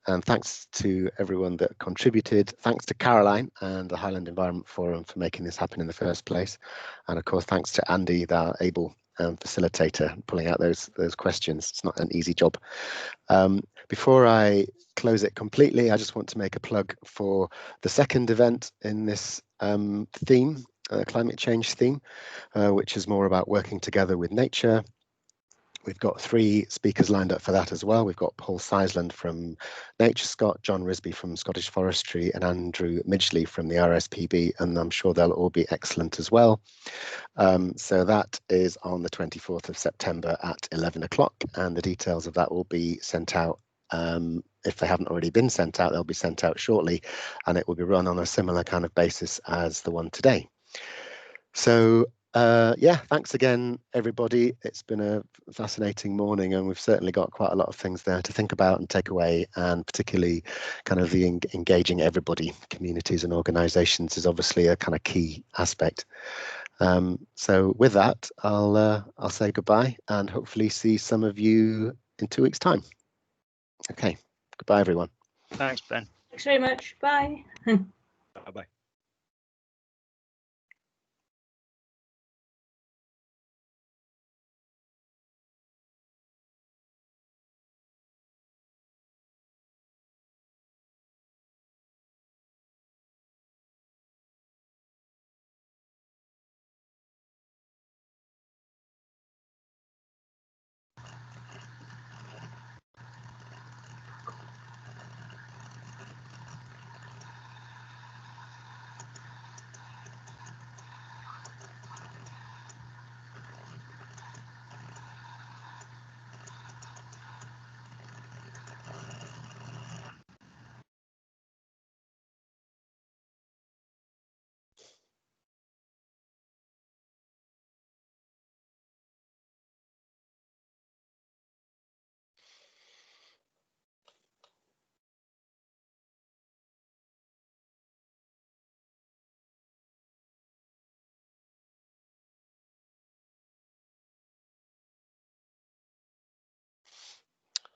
and thanks to everyone that contributed. Thanks to Caroline and the Highland Environment Forum for making this happen in the first place, and of course thanks to Andy, the able facilitator, pulling out those questions. It's not an easy job. Before I close it completely, I just want to make a plug for the second event in this theme, climate change theme, which is more about working together with nature. We've got 3 speakers lined up for that as well. We've got Paul Seisland from Nature Scott, John Risby from Scottish Forestry, and Andrew Midgley from the RSPB, and I'm sure they'll all be excellent as well. So that is on the 24th of September at 11 o'clock, and the details of that will be sent out. If they haven't already been sent out, they'll be sent out shortly, and it will be run on a similar kind of basis as the one today. So yeah, thanks again, everybody. It's been a fascinating morning, and we've certainly got quite a lot of things there to think about and take away, and particularly kind of the engaging everybody, communities and organisations, is obviously a kind of key aspect. So with that, I'll say goodbye and hopefully see some of you in 2 weeks' time. Okay, goodbye, everyone. Thanks, Ben. Thanks very much. Bye. Bye-bye.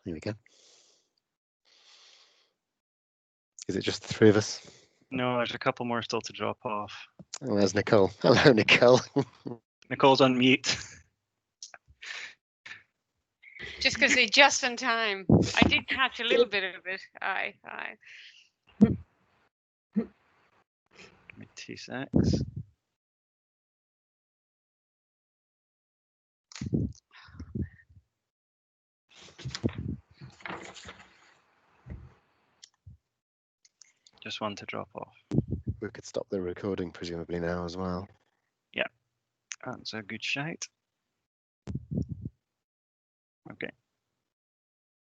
There we go. Is it just the 3 of us? No, there's a couple more still to drop off. Oh, there's Nicole. Hello, Nicole. Nicole's on mute. Just because they're just in time. I did catch a little bit of it. Aye. Give me 2 secs. Just one to drop off. We could stop the recording presumably now as well. Yeah, that's a good shout.